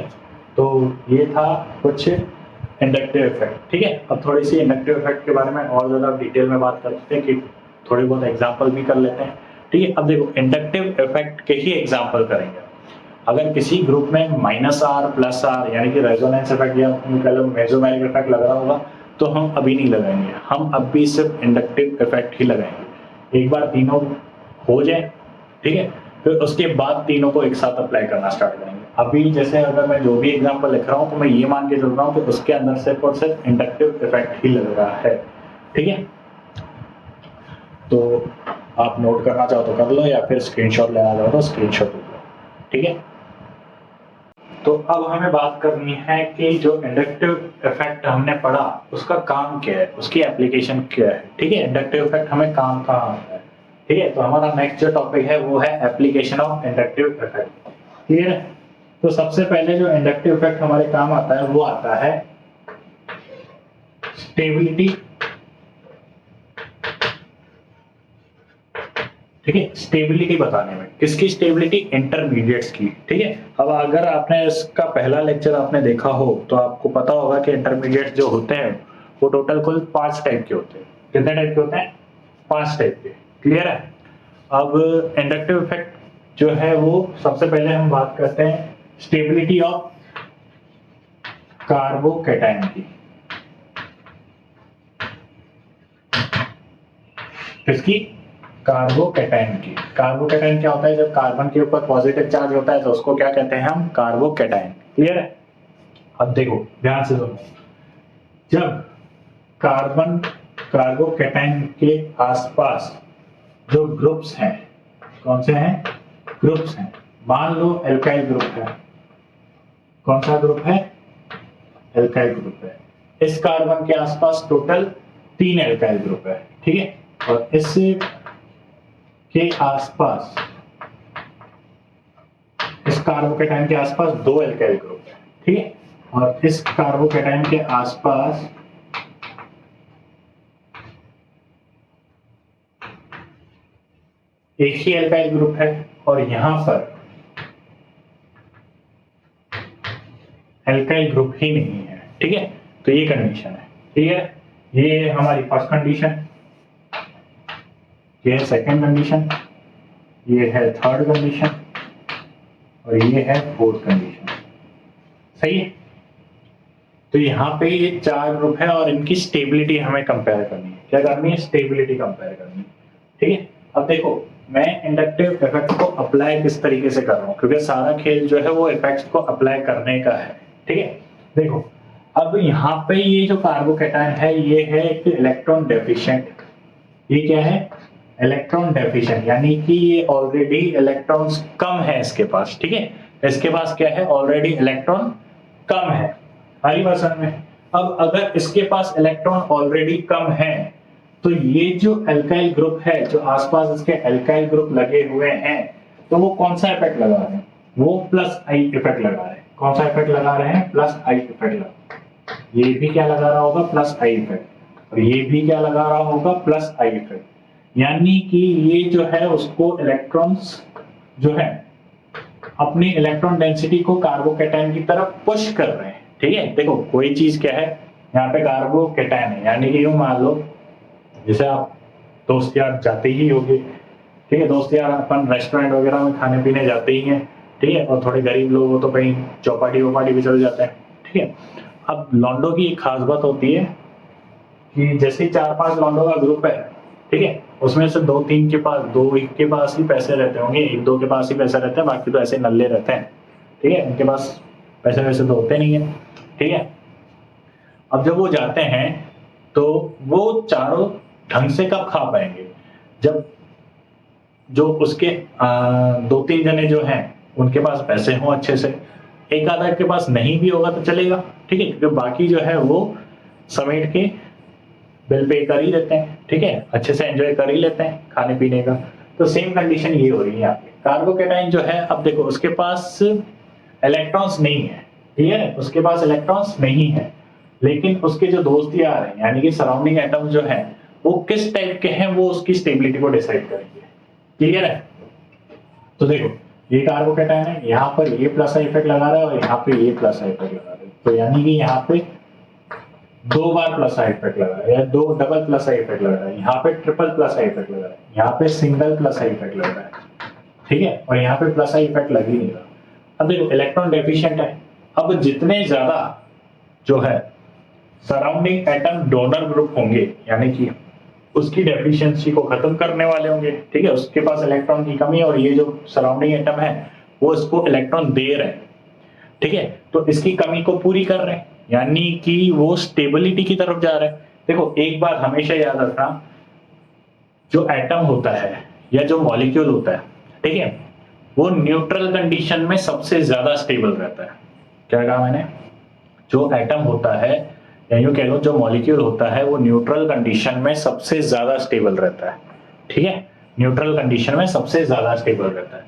तो ये था कुछ इंडक्टिव इफेक्ट, ठीक है। अब थोड़ी सी इंडक्टिव इफेक्ट के बारे में और ज्यादा डिटेल में बात करते हैं, कि थोड़ी बहुत एग्जाम्पल भी कर लेते हैं, ठीक है। अब देखो इंडक्टिव इफेक्ट के ही एग्जाम्पल करेंगे। अगर किसी ग्रुप में माइनस आर प्लस आर यानी कि रेजोनेंस इफेक्ट या मेसोमेरिक इफेक्ट लग रहा होगा तो हम अभी नहीं लगाएंगे, हम अभी सिर्फ इंडक्टिव इफेक्ट ही लगाएंगे। एक बार तीनों हो जाए, ठीक है, फिर उसके बाद तीनों को एक साथ अप्लाई करना स्टार्ट करेंगे। अभी जैसे अगर मैं जो भी एग्जांपल लिख रहा हूँ तो मैं ये मान के चल रहा हूँ कि उसके अंदर सिर्फ और सिर्फ इंडक्टिव इफेक्ट ही लग रहा है, ठीक है। तो आप नोट करना चाहो तो कर लो, या फिर स्क्रीनशॉट लेना चाहो तो स्क्रीनशॉट ले लो, ठीक है। तो अब हमें बात करनी है कि जो इंडक्टिव इफेक्ट हमने पढ़ा उसका काम क्या है, उसकी एप्लीकेशन क्या है, ठीक है। इंडक्टिव इफेक्ट हमें काम कहाँ आता है, ठीक है। तो हमारा नेक्स्ट जो टॉपिक है वो है application of inductive effect, clear है। तो सबसे पहले जो इंडक्टिव इफेक्ट हमारे काम आता है वो आता है स्टेबिलिटी, ठीक है, स्टेबिलिटी बताने में। किसकी स्टेबिलिटी, इंटरमीडिएट्स की, ठीक है। अब अगर आपने इसका पहला लेक्चर आपने देखा हो तो आपको पता होगा कि इंटरमीडिएट जो होते हैं वो टोटल कुल 5 टाइप के होते हैं। कितने टाइप के होते हैं, 5 टाइप के, क्लियर है। अब इंडक्टिव इफेक्ट जो है वो सबसे पहले हम बात करते हैं स्टेबिलिटी ऑफ कार्बोकैटायन की। किसकी, कार्बोकैटायन की। कार्बोकैटायन क्या होता है, जब कार्बन के ऊपर पॉजिटिव चार्ज होता है तो उसको क्या कहते हैं हम, कार्बोकैटायन, क्लियर है। अब देखो ध्यान से सुनो, जब कार्बन कार्बोकैटायन के आसपास जो ग्रुप्स हैं, कौन से हैं, ग्रुप्स हैं, मान लो एल्काइल ग्रुप है, कौन सा ग्रुप है, एल्काइल ग्रुप है। इस कार्बन के आसपास टोटल 3 एल्काइल ग्रुप है, ठीक है, और इस के आसपास, इस कार्बोकैटायन के आसपास 2 एल्काइल ग्रुप है, ठीक है, और इस कार्बोकैटायन के आसपास एक ही एल्काइल ग्रुप है, और यहां पर एल्काइल ग्रुप ही नहीं है, ठीक है। तो ये कंडीशन है, ठीक है। ये हमारी फर्स्ट कंडीशन, ये है सेकंड कंडीशन, ये है थर्ड कंडीशन, और ये है फोर्थ कंडीशन, सही है। तो यहाँ पे ये 4 ग्रुप है और इनकी स्टेबिलिटी हमें कंपेयर करनी है। क्या करनी है, स्टेबिलिटी कंपेयर करनी है, ठीक है। अब देखो मैं इंडक्टिव इफेक्ट को अप्लाई किस तरीके से कर रहा हूँ, क्योंकि सारा खेल जो है वो इफेक्ट्स को अप्लाई करने का है, ठीक है। देखो अब यहाँ पे ये जो कार्बोकैटायन है ये है एक इलेक्ट्रॉन डेफिशिएंट। ये क्या है, इलेक्ट्रॉन डेफिशिएंट, यानी कि ये ऑलरेडी इलेक्ट्रॉन्स कम है इसके पास, ठीक है। इसके पास क्या है, ऑलरेडी इलेक्ट्रॉन कम है, हमारी बात समझ में। अब अगर इसके पास इलेक्ट्रॉन ऑलरेडी कम है तो ये जो एल्काइल ग्रुप है, जो आसपास इसके एल्काइल ग्रुप लगे हुए हैं, तो वो कौन सा इफेक्ट लगा रहे हैं, वो प्लस आई इफेक्ट लगा रहे हैं। कौन सा इफेक्ट लगा रहे हैं, प्लस आई इफेक्ट लगा रहे हैं। ये भी क्या लगा रहा होगा, प्लस आई इफेक्ट, और ये भी क्या लगा रहा होगा, प्लस आई इफेक्ट। यानी कि ये जो है उसको इलेक्ट्रॉन्स जो है अपनी इलेक्ट्रॉन डेंसिटी को कार्बोकैटायन की तरफ पुश कर रहे हैं। ठीक है, देखो कोई चीज क्या है, यहाँ पे कार्बोकैटायन है, यानी कि यूं मान लो जैसे आप दोस्त यार जाते ही होंगे, ठीक है, दोस्त यार अपन रेस्टोरेंट वगैरह में खाने पीने जाते ही हैं, ठीक है, और थोड़े गरीब लोग हो तो कहीं चौपाटी वपाटी भी चल जाते हैं। ठीक है, अब लॉन्डो की एक खास बात होती है कि जैसे 4-5 लॉन्डो का ग्रुप है, ठीक है, उसमें से 2-3 के पास, 2 एक के पास ही पैसे रहते होंगे, 1-2 के पास ही पैसे रहते हैं, बाकी तो ऐसे नल्ले रहते हैं। ठीक है, उनके पास पैसे वैसे तो होते नहीं है। ठीक है, अब जब वो जाते हैं तो वो चारों ढंग से कब खा पाएंगे, जब जो उसके 2-3 जने जो हैं उनके पास पैसे हों अच्छे से, एक आधा के पास नहीं भी होगा तो चलेगा। ठीक है, क्योंकि बाकी जो है वो समेट के बिल पे कर ही देते हैं, ठीक है, अच्छे से एंजॉय कर ही लेते हैं खाने पीने का। तो सेम कंडीशन ये हो रही है यहाँ पे। कार्बोकैटायन जो है, अब देखो उसके पास इलेक्ट्रॉन्स नहीं है, ठीक है, उसके पास इलेक्ट्रॉन्स नहीं है, लेकिन उसके जो दोस्त यार हैं यानी कि सराउंडिंग एटम जो है वो किस टाइप के हैं, वो उसकी स्टेबिलिटी को डिसाइड करेंगे। क्लियर है? तो देखो ये कार्बोकैटायन है, यहाँ पर ये प्लस इफेक्ट लगा रहा है और यहाँ पे ये प्लस इफेक्ट लगा रहा है, तो यानी कि यहाँ पे 2 बार प्लस इफेक्ट लगा है या 2 डबल प्लस इफेक्ट लग रहा है, यहाँ पे ट्रिपल प्लस इफेक्ट लग रहा है, यहाँ पे सिंगल प्लस इफेक्ट लग रहा है। ठीक है, और यहाँ पे प्लस इफेक्ट लग ही नहीं रहा। अब देखो इलेक्ट्रॉन डेफिशिएंट है, अब जितने ज्यादा जो है सराउंडिंग एटम डोनर ग्रुप होंगे यानी कि उसकी डेफिशिएंसी को खत्म करने वाले होंगे। ठीक है, उसके पास इलेक्ट्रॉन की कमी है और ये जो सराउंडिंग एटम है वो इसको इलेक्ट्रॉन दे रहे हैं। ठीक है, तो इसकी कमी को पूरी कर रहे हैं, यानी कि वो स्टेबिलिटी की तरफ जा रहे हैं। देखो एक बात हमेशा याद रखना, जो एटम होता है या जो मॉलिक्यूल होता है, ठीक है, वो न्यूट्रल कंडीशन में सबसे ज्यादा स्टेबल रहता है। क्या कहा मैंने? जो एटम होता है या यूं कह लो जो मॉलिक्यूल होता है वो न्यूट्रल कंडीशन में सबसे ज्यादा स्टेबल रहता है। ठीक है, न्यूट्रल कंडीशन में सबसे ज्यादा स्टेबल रहता है,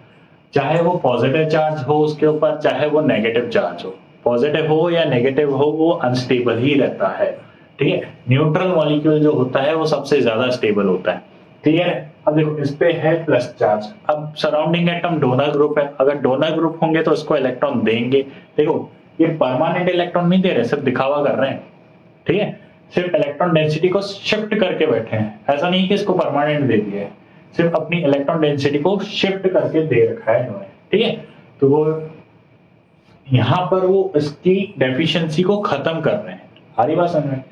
चाहे वो पॉजिटिव चार्ज हो उसके ऊपर, चाहे वो नेगेटिव चार्ज हो, पॉजिटिव हो या नेगेटिव हो वो अनस्टेबल ही रहता है। ठीक है, न्यूट्रल मॉलिक्यूल जो होता है वो सबसे ज्यादा स्टेबल होता है। क्लियर है? अब देखो इस पे है प्लस चार्ज, अब सराउंडिंग एटम डोनर ग्रुप है, अगर डोनर ग्रुप होंगे तो इसको इलेक्ट्रॉन देंगे। देखो ये परमानेंट इलेक्ट्रॉन नहीं दे रहे, सिर्फ दिखावा कर रहे हैं। ठीक है, सिर्फ इलेक्ट्रॉन डेंसिटी को शिफ्ट करके बैठे हैं, ऐसा नहीं कि इसको परमानेंट दे दिया है, सिर्फ अपनी इलेक्ट्रॉन डेंसिटी को शिफ्ट करके दे रखा है इन्होंने। ठीक है, तो वो यहां पर वो इसकी डेफिशिएंसी को खत्म कर रहे हैं। हमारी बात समझ में?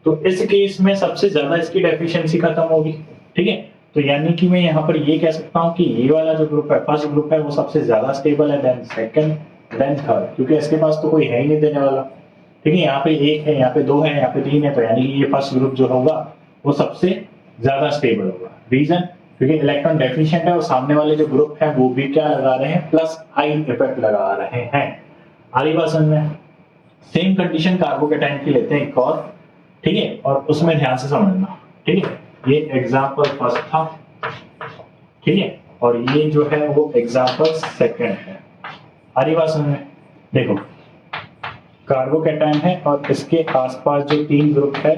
तो इस केस में सबसे ज्यादा इसकी डेफिशिएंसी खत्म होगी। ठीक है, तो यानी कि मैं यहाँ पर ये कह सकता हूँ कि ये वाला जो ग्रुप है, फर्स्ट ग्रुप है, वो सबसे ज्यादा स्टेबल है, देन सेकंड, देन थर्ड, क्योंकि इसके पास तो कोई है ही नहीं देने वाला। ठीक है, यहाँ पे 1 है, यहाँ पे 2 है, यहाँ पे 3 है, तो यानी कि ये फर्स्ट ग्रुप जो होगा वो सबसे ज्यादा स्टेबल होगा। रीजन, क्योंकि इलेक्ट्रॉन डेफिशिएंट है और सामने वाले जो ग्रुप है वो भी क्या लगा रहे हैं, प्लस आई इफेक्ट लगा रहे हैं। आरी बात समझ में? सेम कंडीशन कार्बोकैटायन की लेते हैं एक और, ठीक है, और उसमें ध्यान से समझना। ठीक है, ये एग्जांपल फर्स्ट था, ठीक है, और ये जो है वो एग्जांपल सेकंड है। आरी बात समझ में? देखो कार्बोकैटायन है और इसके आसपास जो 3 ग्रुप है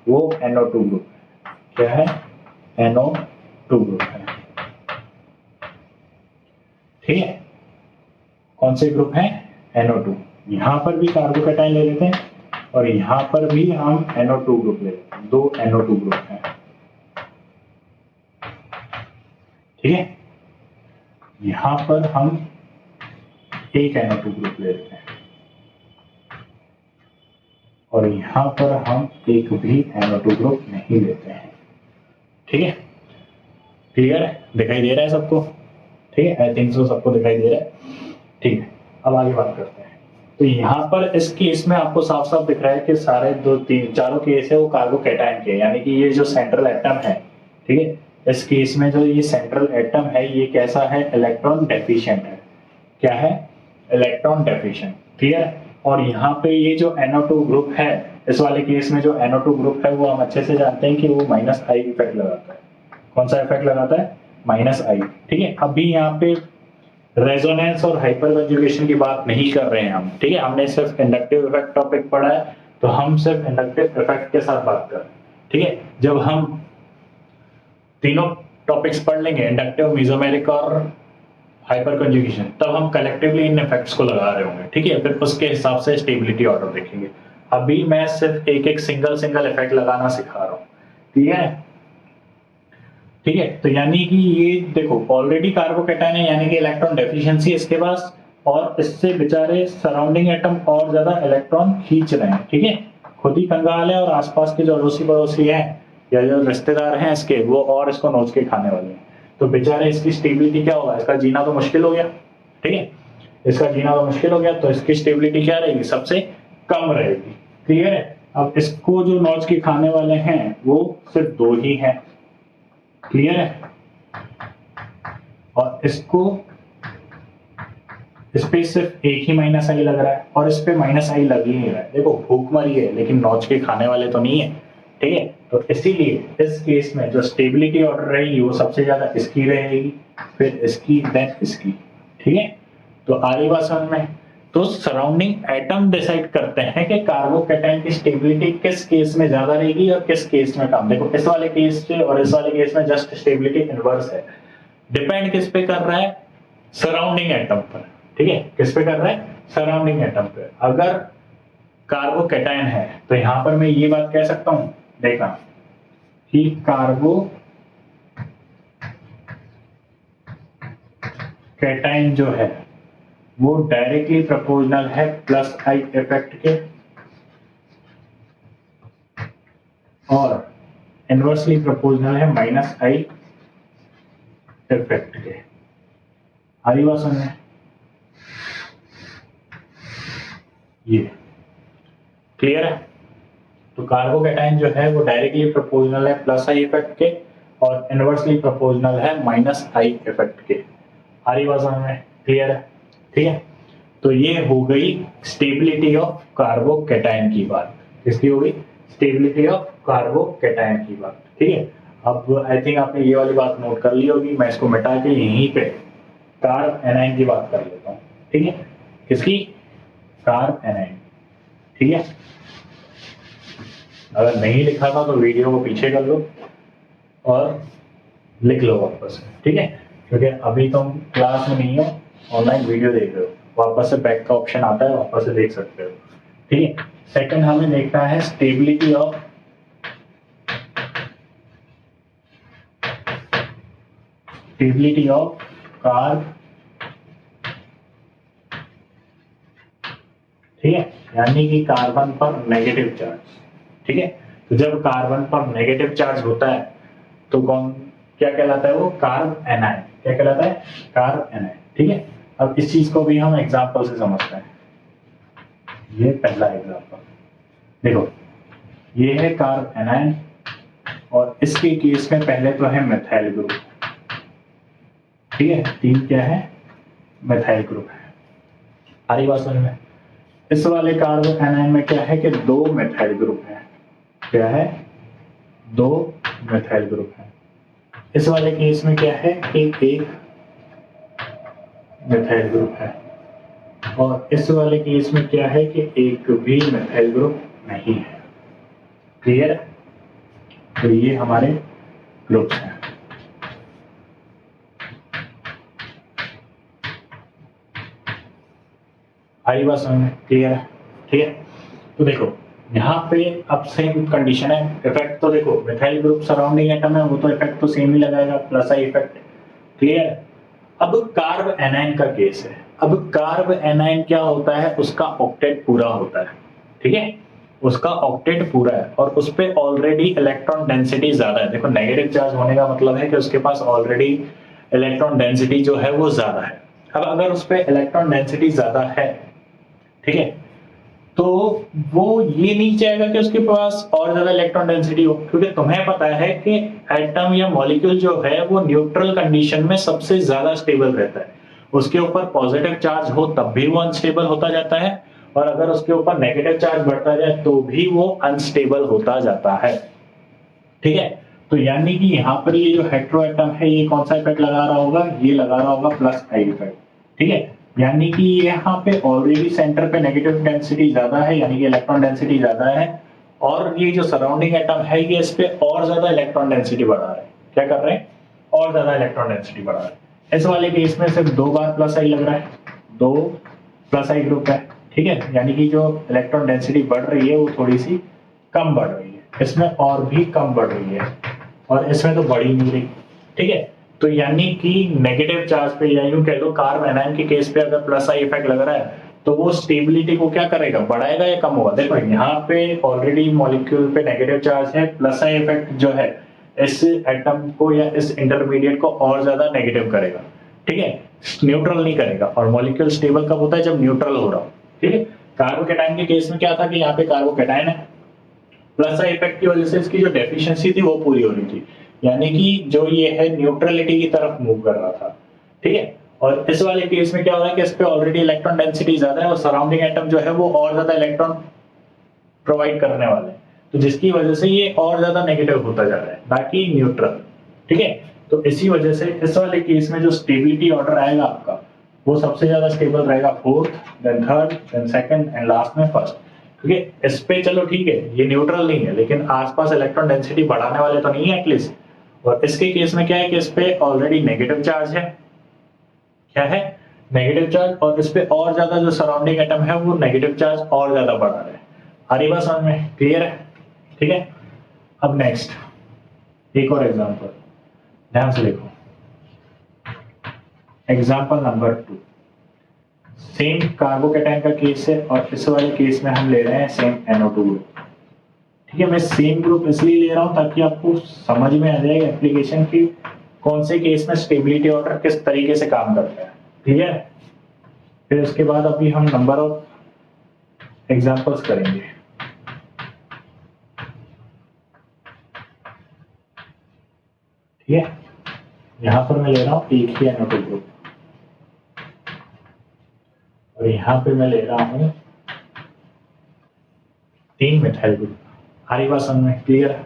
वो NO2 ग्रुप है। क्या है? NO2 ग्रुप है। ठीक है, कौन से ग्रुप है? NO2। यहां पर भी कार्बोकैटायन ले लेते हैं और यहां पर भी हम NO2 ग्रुप ले लेते हैं, 2 NO2 ग्रुप हैं। ठीक है, यहां पर हम एक NO2 ग्रुप ले लेते हैं और यहां पर हम एक भी NO2 ग्रुप नहीं लेते हैं। ठीक है, क्लियर है? दिखाई दे रहा है सबको? ठीक है, आई थिंक सो सबको दिखाई दे रहा है। ठीक है, अब आगे बात करते हैं। तो यहाँ पर इस केस में आपको साफ साफ दिख रहा है कि सारे 2-3-4 केस है वो कार्बोकैटायन के, यानी कि ये जो सेंट्रल एटम है, ठीक है, इस केस में जो ये सेंट्रल एटम है ये कैसा है? इलेक्ट्रॉन डेफिशिएंट है। क्या है? Electron deficient. क्लियर? और यहाँ पे ये जो NO2 ग्रुप है, इस वाले केस में जो NO2 ग्रुप है वो हम अच्छे से जानते हैं कि वो -I इफेक्ट लगाता है। कौन सा इफेक्ट लगाता है? -I। ठीक है, अभी यहाँ पे रेजोनेंस और हाइपर कंजुगेशन की बात नहीं कर रहे हैं हम। ठीक है, हमने सिर्फ इंडक्टिव इफेक्ट टॉपिक पढ़ा है, तो हम सिर्फ इंडक्टिव इफेक्ट के साथ बात कर रहे हैं। ठीक है, जब हम तीनों टॉपिक्स पढ़ लेंगे, इंडक्टिव, मेसोमेरिक और हाइपर कंजुगेशन, तब हम कलेक्टिवली इन इफेक्ट्स को लगा रहे होंगे, ठीक है। फिर उसके हिसाब से स्टेबिलिटी ऑर्डर देखेंगे। अभी मैं सिर्फ एक एक सिंगल इफेक्ट लगाना सिखा रहा हूँ, ठीक है। ठीक है, तो यानी कि ये देखो ऑलरेडी कार्बोकैटायन है, यानी कि इलेक्ट्रॉन डेफिशिएंसी इसके पास, और इससे बेचारे सराउंडिंग एटम और ज्यादा इलेक्ट्रॉन खींच रहे हैं, ठीक है। खुद ही कंगाल है और आसपास के जो अड़ोसी पड़ोसी हैं या जो रिश्तेदार हैं इसके, वो और इसको नोच के खाने वाले हैं। तो बेचारे इसकी स्टेबिलिटी क्या होगा, इसका जीना तो मुश्किल हो गया, ठीक है। इसका जीना तो मुश्किल हो गया, तो इसकी स्टेबिलिटी क्या रहेगी, सबसे कम रहेगी, क्लियर है। अब इसको जो नोच के खाने वाले हैं वो सिर्फ दो ही हैं, क्लियर है। और इसको इस पे सिर्फ एक ही माइनस आई लग रहा है और इस पे माइनस आई लग ही नहीं रहा है। देखो भूखमरी है लेकिन नोच के खाने वाले तो नहीं है, ठीक है। तो इसीलिए इस केस में जो स्टेबिलिटी ऑर्डर रहेगी वो सबसे ज्यादा इसकी रहेगी, फिर इसकी, देन इसकी, ठीक है। तो आ रही बात समझ में। तो सराउंडिंग एटम डिसाइड करते हैं कि कार्बोकैटायन की स्टेबिलिटी किस केस में ज्यादा रहेगी और किस केस में कम। देखो इस वाले केस से और इस वाले केस में जस्ट स्टेबिलिटी इनवर्स है। डिपेंड किस पे कर रहा है, सराउंडिंग एटम पर, ठीक है। किस पे कर रहा है, सराउंडिंग एटम पे। अगर कार्बोकैटायन है तो यहां पर मैं ये बात कह सकता हूं, देखना कि कार्बोकैटायन जो है वो डायरेक्टली प्रोपोर्शनल है प्लस आई इफेक्ट के और इनवर्सली प्रोपोर्शनल है माइनस आई इफेक्ट के। हरी बात समझ में, ये क्लियर है। तो कार्बोकैटायन जो है वो डायरेक्टली प्रोपोर्शनल है प्लस आई इफेक्ट के और इनवर्सली प्रोपोर्शनल है माइनस आई इफेक्ट के। हरी बात समझ में, क्लियर है, ठीक है। तो ये हो गई स्टेबिलिटी ऑफ कार्बोकैटायन की बात। किसकी हो गई, स्टेबिलिटी ऑफ कार्बोकैटायन की बात, ठीक है। अब आई थिंक आपने ये वाली बात नोट कर ली होगी। मैं इसको मिटा के यहीं पे कार्ब एनाइन की बात कर लेता हूँ, ठीक है। किसकी, कार्ब एनाइन, ठीक है। अगर नहीं लिखा था तो वीडियो को पीछे कर लो और लिख लो वापस, ठीक है। क्योंकि अभी तुम क्लास में नहीं हो, ऑनलाइन वीडियो देख रहे हो, वापस से बैक का ऑप्शन आता है, वापस से देख सकते हो, ठीक है। सेकंड हमें देखना है स्टेबिलिटी ऑफ कार्ब, ठीक है, यानी कि कार्बन पर नेगेटिव चार्ज, ठीक है। तो जब कार्बन पर नेगेटिव चार्ज होता है तो कौन क्या कहलाता है, वो कार्ब एनाइन। क्या कहलाता है, कार्ब एनाइन, ठीक है। अब इस चीज को भी हम एग्जांपल से समझते हैं। ये पहला एग्जांपल देखो, ये है कार्ब एनाइन और इसके केस में पहले तो है मिथाइल ग्रुप, ठीक है। तीन क्या है, मिथाइल ग्रुप है। सारी बात समझ में। इस वाले कार्ब एनाइन में क्या है कि दो मिथाइल ग्रुप है। क्या है, दो मिथाइल ग्रुप है। इस वाले केस में क्या है कि एक मिथाइल ग्रुप है और इस वाले केस में क्या है कि एक भी मिथाइल ग्रुप नहीं है, क्लियर। तो ये हमारे ग्रुप्स हैं। आई बात समझ में, क्लियर है, ठीक है। तो देखो यहाँ पे अब सेम कंडीशन है। इफेक्ट तो देखो मिथाइल ग्रुप सराउंडिंग एटम है, वो तो इफेक्ट तो सेम ही लगाएगा, प्लस आई इफेक्ट, क्लियर। अब कार्ब एनाइन का केस है। अब कार्ब एनाइन क्या होता है, उसका ऑक्टेट पूरा होता है, ठीक है। उसका ऑक्टेट पूरा है और उस पे ऑलरेडी इलेक्ट्रॉन डेंसिटी ज्यादा है। देखो नेगेटिव चार्ज होने का मतलब है कि उसके पास ऑलरेडी इलेक्ट्रॉन डेंसिटी जो है वो ज्यादा है। अब अगर उस पे इलेक्ट्रॉन डेंसिटी ज्यादा है, ठीक है, तो वो ये नहीं चाहेगा कि उसके पास और ज्यादा इलेक्ट्रॉन डेंसिटी हो, क्योंकि तुम्हें पता है कि एटम या मॉलिक्यूल जो है वो न्यूट्रल कंडीशन में सबसे ज्यादा स्टेबल रहता है। उसके ऊपर पॉजिटिव चार्ज हो तब भी वो अनस्टेबल होता जाता है और अगर उसके ऊपर नेगेटिव चार्ज बढ़ता जाए तो भी वो अनस्टेबल होता जाता है, ठीक है। तो यानी कि यहाँ पर ये जो हेटेरो एटम है ये कौन सा इफेक्ट लगा रहा होगा, ये लगा रहा होगा प्लस आई इफेक्ट, ठीक है। यानी कि यहाँ पे ऑलरेडी सेंटर पे नेगेटिव डेंसिटी ज्यादा है, यानी कि इलेक्ट्रॉन डेंसिटी ज्यादा है और ये जो सराउंडिंग एटम है ये इस पे और ज्यादा इलेक्ट्रॉन डेंसिटी बढ़ा रहा है, क्या कर रहे हैं, और ज्यादा इलेक्ट्रॉन डेंसिटी बढ़ा रहे हैं। इस वाले केस में सिर्फ 2 बार प्लस आई लग रहा है, 2 प्लस आई ग्रुप है, ठीक है, यानी कि जो इलेक्ट्रॉन डेंसिटी बढ़ रही है वो थोड़ी सी कम बढ़ रही है, इसमें और भी कम बढ़ रही है, और इसमें तो बढ़ ही नहीं रही, ठीक है। तो यानी कि नेगेटिव चार्ज पे या यूं कह लो कार्ब एनायन के केस पे अगर प्लस आई इफेक्ट लग रहा है तो वो स्टेबिलिटी को क्या करेगा, बढ़ाएगा या कम होगा। देखो यहाँ पे ऑलरेडी मॉलिक्यूल पे नेगेटिव चार्ज है, प्लस आई इफेक्ट जो है इस एटम को या इस इंटरमीडिएट को और ज्यादा नेगेटिव करेगा, ठीक है, न्यूट्रल नहीं करेगा। और मॉलिक्यूल स्टेबल कब होता है, जब न्यूट्रल हो रहा हो, ठीक है। कार्बोकैटायन के केस में क्या था कि यहाँ पे कार्बोकैटायन है, प्लस आई इफेक्ट की वजह से इसकी जो डेफिशिएंसी थी वो पूरी हो रही थी, यानी कि जो ये है न्यूट्रलिटी की तरफ मूव कर रहा था, ठीक है। और इस वाले केस में क्या हो रहा है कि इस पे ऑलरेडी इलेक्ट्रॉन डेंसिटी ज्यादा है और सराउंडिंग एटम जो है वो और ज्यादा इलेक्ट्रॉन प्रोवाइड करने वाले हैं, तो जिसकी वजह से ये और ज्यादा नेगेटिव होता जा रहा है, बाकी न्यूट्रल, ठीक है। तो इसी वजह से इस वाले केस में जो स्टेबिलिटी ऑर्डर आएगा आपका वो सबसे ज्यादा स्टेबल रहेगा fourth, then third, then second and last में फर्स्ट, क्योंकि इस पे चलो ठीक है ये न्यूट्रल नहीं है लेकिन आसपास इलेक्ट्रॉन डेंसिटी बढ़ाने वाले तो नहीं है एटलीस्ट। और इसके केस में क्या है कि इस पे ऑलरेडी नेगेटिव चार्ज है, क्या है, नेगेटिव चार्ज, और इस पे और ज्यादा जो सराउंडिंग एटम है वो नेगेटिव चार्ज और ज्यादा बढ़ा रहे हैं। आ रही बात समझ में, क्लियर है, ठीक है। अब नेक्स्ट एक और एग्जांपल ध्यान से देखो, एग्जांपल नंबर 2, सेम कार्बोकैटायन का केस है और इस वाले केस में हम ले रहे हैं सेम NO2 ग्रुप, ठीक है। मैं सेम ग्रुप इसलिए ले रहा हूं ताकि आपको समझ में आ जाए एप्लीकेशन की कौन से केस में स्टेबिलिटी ऑर्डर किस तरीके से काम करता है, ठीक है। फिर उसके बाद अभी हम नंबर ऑफ एग्जांपल्स करेंगे, ठीक है। यहां पर मैं ले रहा हूं एक ही NO2 ग्रुप और यहां पे मैं ले रहा हूं 3 मिथाइल ग्रुप। हरी बात समझ में, क्लियर है,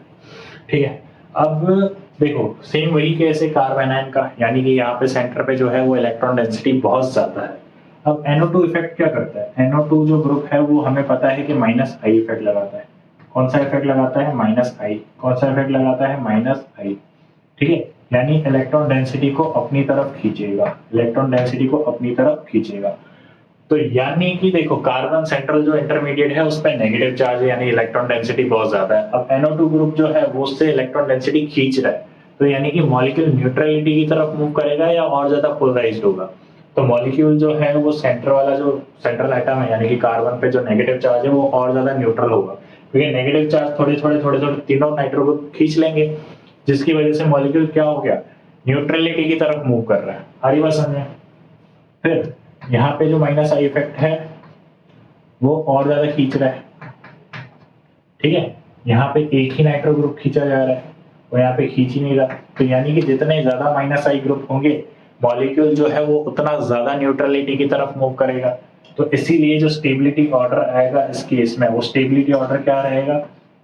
ठीक है। अब देखो सेम वही केस है कार्ब एनायन का, यानी कि यहाँ पे सेंटर पे जो है वो इलेक्ट्रॉन डेंसिटी बहुत ज्यादा है। अब NO2 इफेक्ट क्या करता है, NO2 जो ग्रुप है वो हमें पता है कि माइनस आई इफेक्ट लगाता है। कौन सा इफेक्ट लगाता है, माइनस आई। कौन सा इफेक्ट लगाता है, माइनस आई, ठीक है। यानी इलेक्ट्रॉन डेंसिटी को अपनी तरफ खींचेगा, इलेक्ट्रॉन डेंसिटी को अपनी तरफ खींचेगा। तो यानी कि देखो कार्बन सेंट्रल जो इंटरमीडिएट है उस पर नेगेटिव चार्ज है, यानी इलेक्ट्रॉन डेंसिटी बहुत ज्यादा है। अब NO2 ग्रुप जो है वो उससे इलेक्ट्रॉन डेंसिटी खींच रहा है, तो यानी कि मॉलिक्यूल न्यूट्रलिटी की तरफ मूव करेगा या और ज्यादा पोलराइज्ड होगा। तो मॉलिक्यूल जो है वो सेंटर वाला जो सेंट्रल एटम है यानी कि कार्बन पे जो नेगेटिव चार्ज है वो और ज्यादा न्यूट्रल होगा, क्योंकि नेगेटिव चार्ज थोड़े थोड़े तीनों नाइट्रो ग्रुप खींच लेंगे, जिसकी वजह से मॉलिक्यूल क्या हो गया, न्यूट्रलिटी की तरफ मूव कर रहा है। हरी बात समझ में। फिर यहाँ पे जो माइनस आई इफेक्ट है वो और ज्यादा खींच रहा है, ठीक है। यहाँ पे एक ही नाइट्रो ग्रुप खींचा जा रहा है और यहाँ पे खींच ही नहीं रहा, तो यानी कि जितने ज्यादा माइनस आई ग्रुप होंगे मॉलिक्यूल जो है वो उतना ज्यादा न्यूट्रलिटी की तरफ मूव करेगा। तो इसीलिए जो स्टेबिलिटी ऑर्डर आएगा इस केस में, वो स्टेबिलिटी ऑर्डर क्या रहेगा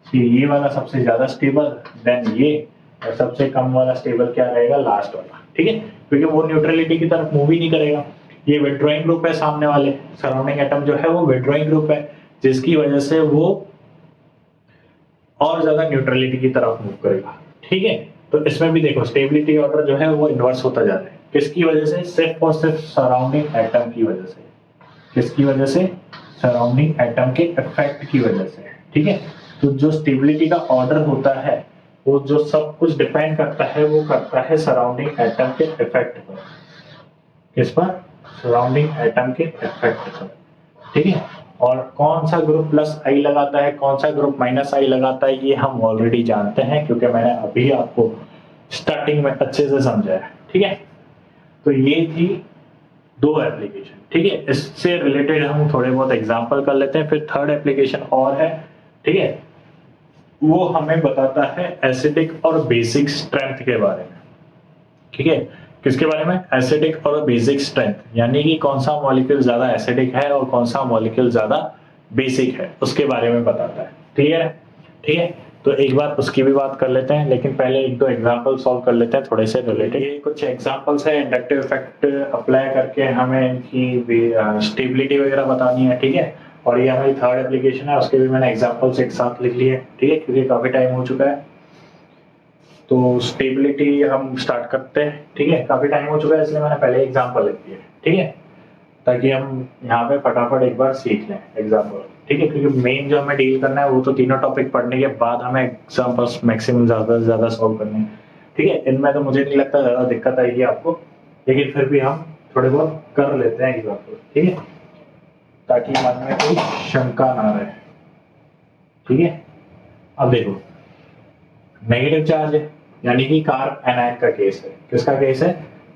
कि ये वाला सबसे ज्यादा स्टेबल, देन ये, और सबसे कम वाला स्टेबल क्या रहेगा, लास्ट वाला, ठीक है, क्योंकि वो न्यूट्रलिटी की तरफ मूव ही नहीं करेगा। ये विड्रॉइंग ग्रुप है, सामने वाले सराउंडिंग एटम जो है वो विड्रॉइंग ग्रुप है, जिसकी वजह से वो और ज्यादा न्यूट्रलिटी की तरफ मूव करेगा, ठीक है। तो इसमें भी देखो स्टेबिलिटी ऑर्डर जो है वो इन्वर्स होता जा रहा है, किसकी वजह से, सिर्फ और सिर्फ सराउंडिंग एटम की वजह से। किसकी वजह से, सराउंडिंग एटम के इफेक्ट की वजह से, ठीक है। तो जो स्टेबिलिटी का ऑर्डर होता है वो जो सब कुछ डिपेंड करता है वो करता है सराउंडिंग एटम के इफेक्ट पर। किस पर, सराउंडिंग एटम के इफेक्ट पर, ठीक है। और कौन सा ग्रुप प्लस आई लगाता है, कौन सा ग्रुप माइनस आई लगाता है, ये हम ऑलरेडी जानते हैं क्योंकि मैंने अभी आपको स्टार्टिंग में अच्छे से समझाया, ठीक है। तो ये थी 2 एप्लीकेशन, ठीक है। इससे रिलेटेड हम थोड़े बहुत एग्जांपल कर लेते हैं, फिर थर्ड एप्लीकेशन और है, ठीक है। वो हमें बताता है एसिडिक और बेसिक स्ट्रेंथ के बारे में, ठीक है। किसके बारे में, एसिडिक और बेसिक स्ट्रेंथ, यानी कि कौन सा मॉलिक्यूल ज्यादा एसिडिक है और कौन सा मॉलिक्यूल ज्यादा बेसिक है, उसके बारे में बताता है, क्लियर है, ठीक है। तो एक बार उसकी भी बात कर लेते हैं, लेकिन पहले 1-2 एग्जांपल सॉल्व कर लेते हैं थोड़े से रिलेटेड। ये कुछ एग्जांपल्स है, इंडक्टिव इफेक्ट अप्लाई करके हमें इनकी स्टेबिलिटी वगैरह बतानी है, ठीक है। और ये हमारी थर्ड एप्लीकेशन है, उसके भी मैंने एग्जांपल्स एक साथ लिख लिए, ठीक है, क्योंकि काफी टाइम हो चुका है। तो स्टेबिलिटी हम स्टार्ट करते हैं, ठीक है। काफी टाइम हो चुका है इसलिए मैंने पहले एग्जांपल लिख दिया, ठीक है, ताकि हम यहाँ पे फटाफट एक बार सीख लें एग्जाम्पल, ठीक है, क्योंकि मेन जो हमें डील करना है वो तो तीनों टॉपिक पढ़ने के बाद हमें एग्जाम्पल्स मैक्सिमम ज़्यादा से ज़्यादा सॉल्व करने हैं, ठीक है। इनमें तो मुझे नहीं लगता ज़्यादा दिक्कत आएगी आपको, लेकिन फिर भी हम थोड़े बहुत कर लेते हैं एग्जाम्पल, ठीक है, ताकि मन में कोई शंका ना रहे, ठीक है। अब देखो, नेगेटिव चार्ज है यानी कि कार्ब एनायन का केस है। किसका केस है?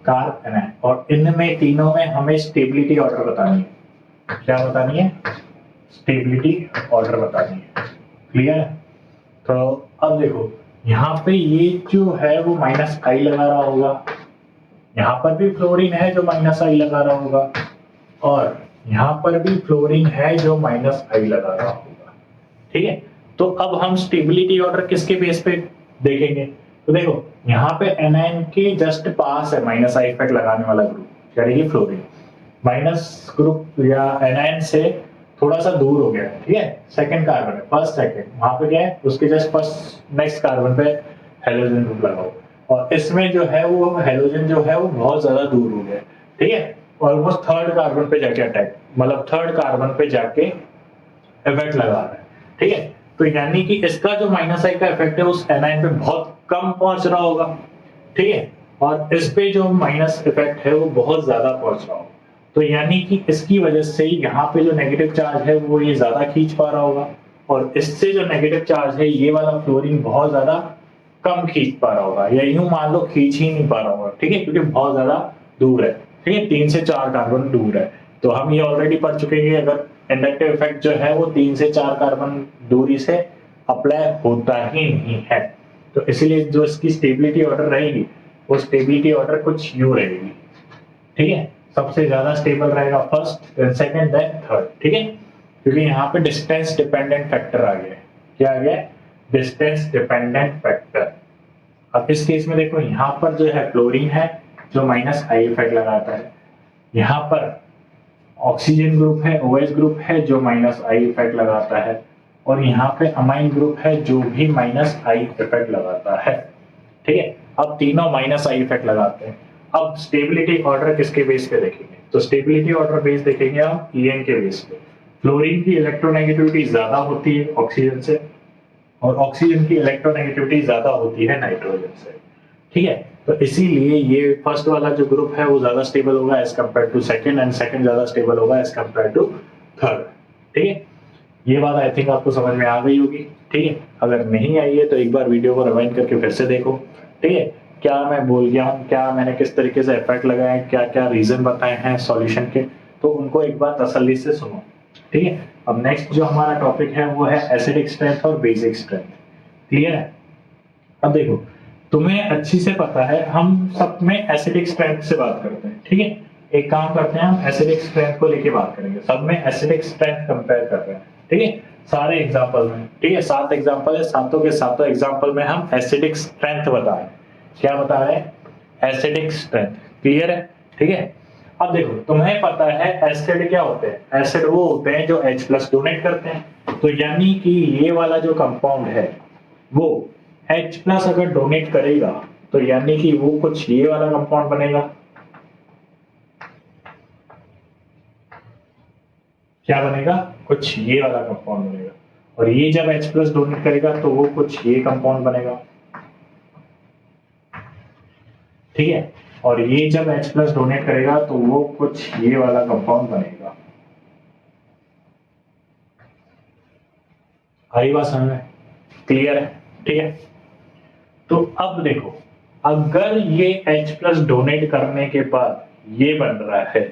Carb anion. और इनमें तीनों में हमें स्टेबिलिटी ऑर्डर बतानी है। क्या बतानी है? स्टेबिलिटी ऑर्डर बतानी है। क्लियर? तो अब देखो, यहाँ पे ये जो है वो माइनस आई लगा रहा होगा, यहाँ पर भी फ्लोरीन है जो माइनस आई लगा रहा होगा, और यहाँ पर भी फ्लोरीन है जो माइनस आई लगा रहा होगा, ठीक है। तो अब हम स्टेबिलिटी ऑर्डर किसके बेस पे देखेंगे? तो देखो, यहाँ पे एनायन के जस्ट पास है माइनस आई इफेक्ट लगाने वाला ग्रुप, यानी कि फ्लोरीन। माइनस ग्रुप या एनायन से थोड़ा सा दूर हो गया, ठीक है, सेकंड कार्बन है, फर्स्ट सेकंड, वहां पे क्या है, उसके जस्ट फर्स्ट नेक्स्ट कार्बन पे हेलोजन ग्रुप लगा हुआ, और इसमें जो है वो हेलोजन जो है वो बहुत ज्यादा दूर हो गया, ठीक है, ऑलमोस्ट थर्ड कार्बन पे जाके अटैक, मतलब थर्ड कार्बन पे जाके इफेक्ट लगा रहा है, ठीक है। तो यानी कि इसका जो माइनस आई का इफेक्ट है उस एनायन पे बहुत कम पहुंच रहा होगा, ठीक है, और इस पे जो माइनस इफेक्ट है वो बहुत ज्यादा पहुंच रहा होगा। तो यानी कि इसकी वजह से यहाँ पे जो नेगेटिव चार्ज है वो ये ज्यादा खींच पा रहा होगा, और इससे जो नेगेटिव चार्ज है ये वाला फ्लोरीन बहुत ज्यादा कम खींच पा रहा होगा, या यूं मान लो खींच ही नहीं पा रहा होगा, ठीक है, क्योंकि बहुत ज्यादा दूर है, ठीक है, 3 से 4 कार्बन दूर है। तो हम ये ऑलरेडी पढ़ चुके हैं, अगर इंडक्टिव इफेक्ट जो है वो 3 से 4 कार्बन दूरी से अप्लाई होता ही नहीं है। तो इसीलिए जो इसकी स्टेबिलिटी ऑर्डर रहेगी वो स्टेबिलिटी ऑर्डर कुछ यूं रहेगी, ठीक है, सबसे ज्यादा स्टेबल रहेगा first, then second, then third, ठीक है, क्योंकि यहाँ पे डिस्टेंस डिपेंडेंट फैक्टर आ गया। क्या आ गया? Distance dependent factor. अब इस केस में देखो, यहाँ पर जो है फ्लोरीन है जो माइनस आई इफेक्ट लगाता है, यहाँ पर ऑक्सीजन ग्रुप है, OH ग्रुप है जो माइनस आई इफेक्ट लगाता है, और यहाँ पे अमाइन ग्रुप है जो भी माइनस आई इफेक्ट लगाता है, ठीक है। अब तीनों माइनस आई इफेक्ट लगाते हैं। अब स्टेबिलिटी ऑर्डर किसके बेस पे देखेंगे? तो स्टेबिलिटी ऑर्डर बेस देखेंगे हम EN के बेस पे। फ्लोरीन की इलेक्ट्रोनेगेटिविटी ज्यादा होती है ऑक्सीजन से, और ऑक्सीजन की इलेक्ट्रोनेगेटिविटी ज्यादा होती है नाइट्रोजन से, ठीक है। तो इसीलिए ये फर्स्ट वाला जो ग्रुप है वो ज्यादा स्टेबल होगा as compare to second, and second ज्यादा स्टेबल होगा एज कम्पेयर टू थर्ड, ठीक है। ये बात आई थिंक आपको समझ में आ गई होगी, ठीक है। अगर नहीं आई है तो एक बार वीडियो को रिवाइंड करके फिर से देखो, ठीक है, क्या मैं बोल गया हूँ, क्या मैंने किस तरीके से इफेक्ट लगाए हैं, क्या क्या रीजन बताए हैं सॉल्यूशन के, तो उनको एक बार तसल्ली से सुनो, ठीक है। अब नेक्स्ट जो हमारा टॉपिक है वो है एसिडिक स्ट्रेंथ और बेसिक स्ट्रेंथ। क्लियर है? अब देखो, तुम्हें अच्छी से पता है हम सब में एसिडिक स्ट्रेंथ से बात करते हैं, ठीक है। एक काम करते हैं, हम एसिडिक स्ट्रेंथ को लेके बात करेंगे, सब में एसिडिक स्ट्रेंथ कंपेयर कर रहे हैं, ठीक है, सारे एग्जांपल में, ठीक है, 7 एग्जांपल है, सातों के सातों एग्जांपल में हम एसिडिक स्ट्रेंथ बता रहे हैं। क्या बता रहे हैं? Acidic strength. क्लियर है? ठीक है। अब देखो, तुम्हें पता है एसिड क्या होते हैं? एसिड वो होते हैं जो H+ डोनेट करते हैं, तो यानी कि ये वाला जो कंपाउंड है वो H+ अगर डोनेट करेगा तो यानी कि वो कुछ ये वाला कंपाउंड बनेगा। क्या बनेगा? कुछ ये वाला कंपाउंड बनेगा, और ये जब H+ डोनेट करेगा तो वो कुछ ये कंपाउंड बनेगा, ठीक है, और ये जब H+ डोनेट करेगा तो वो कुछ ये वाला कंपाउंड बनेगा। आई बात समझ में? क्लियर है? ठीक है। तो अब देखो, अगर ये H+ डोनेट करने के बाद ये बन रहा है,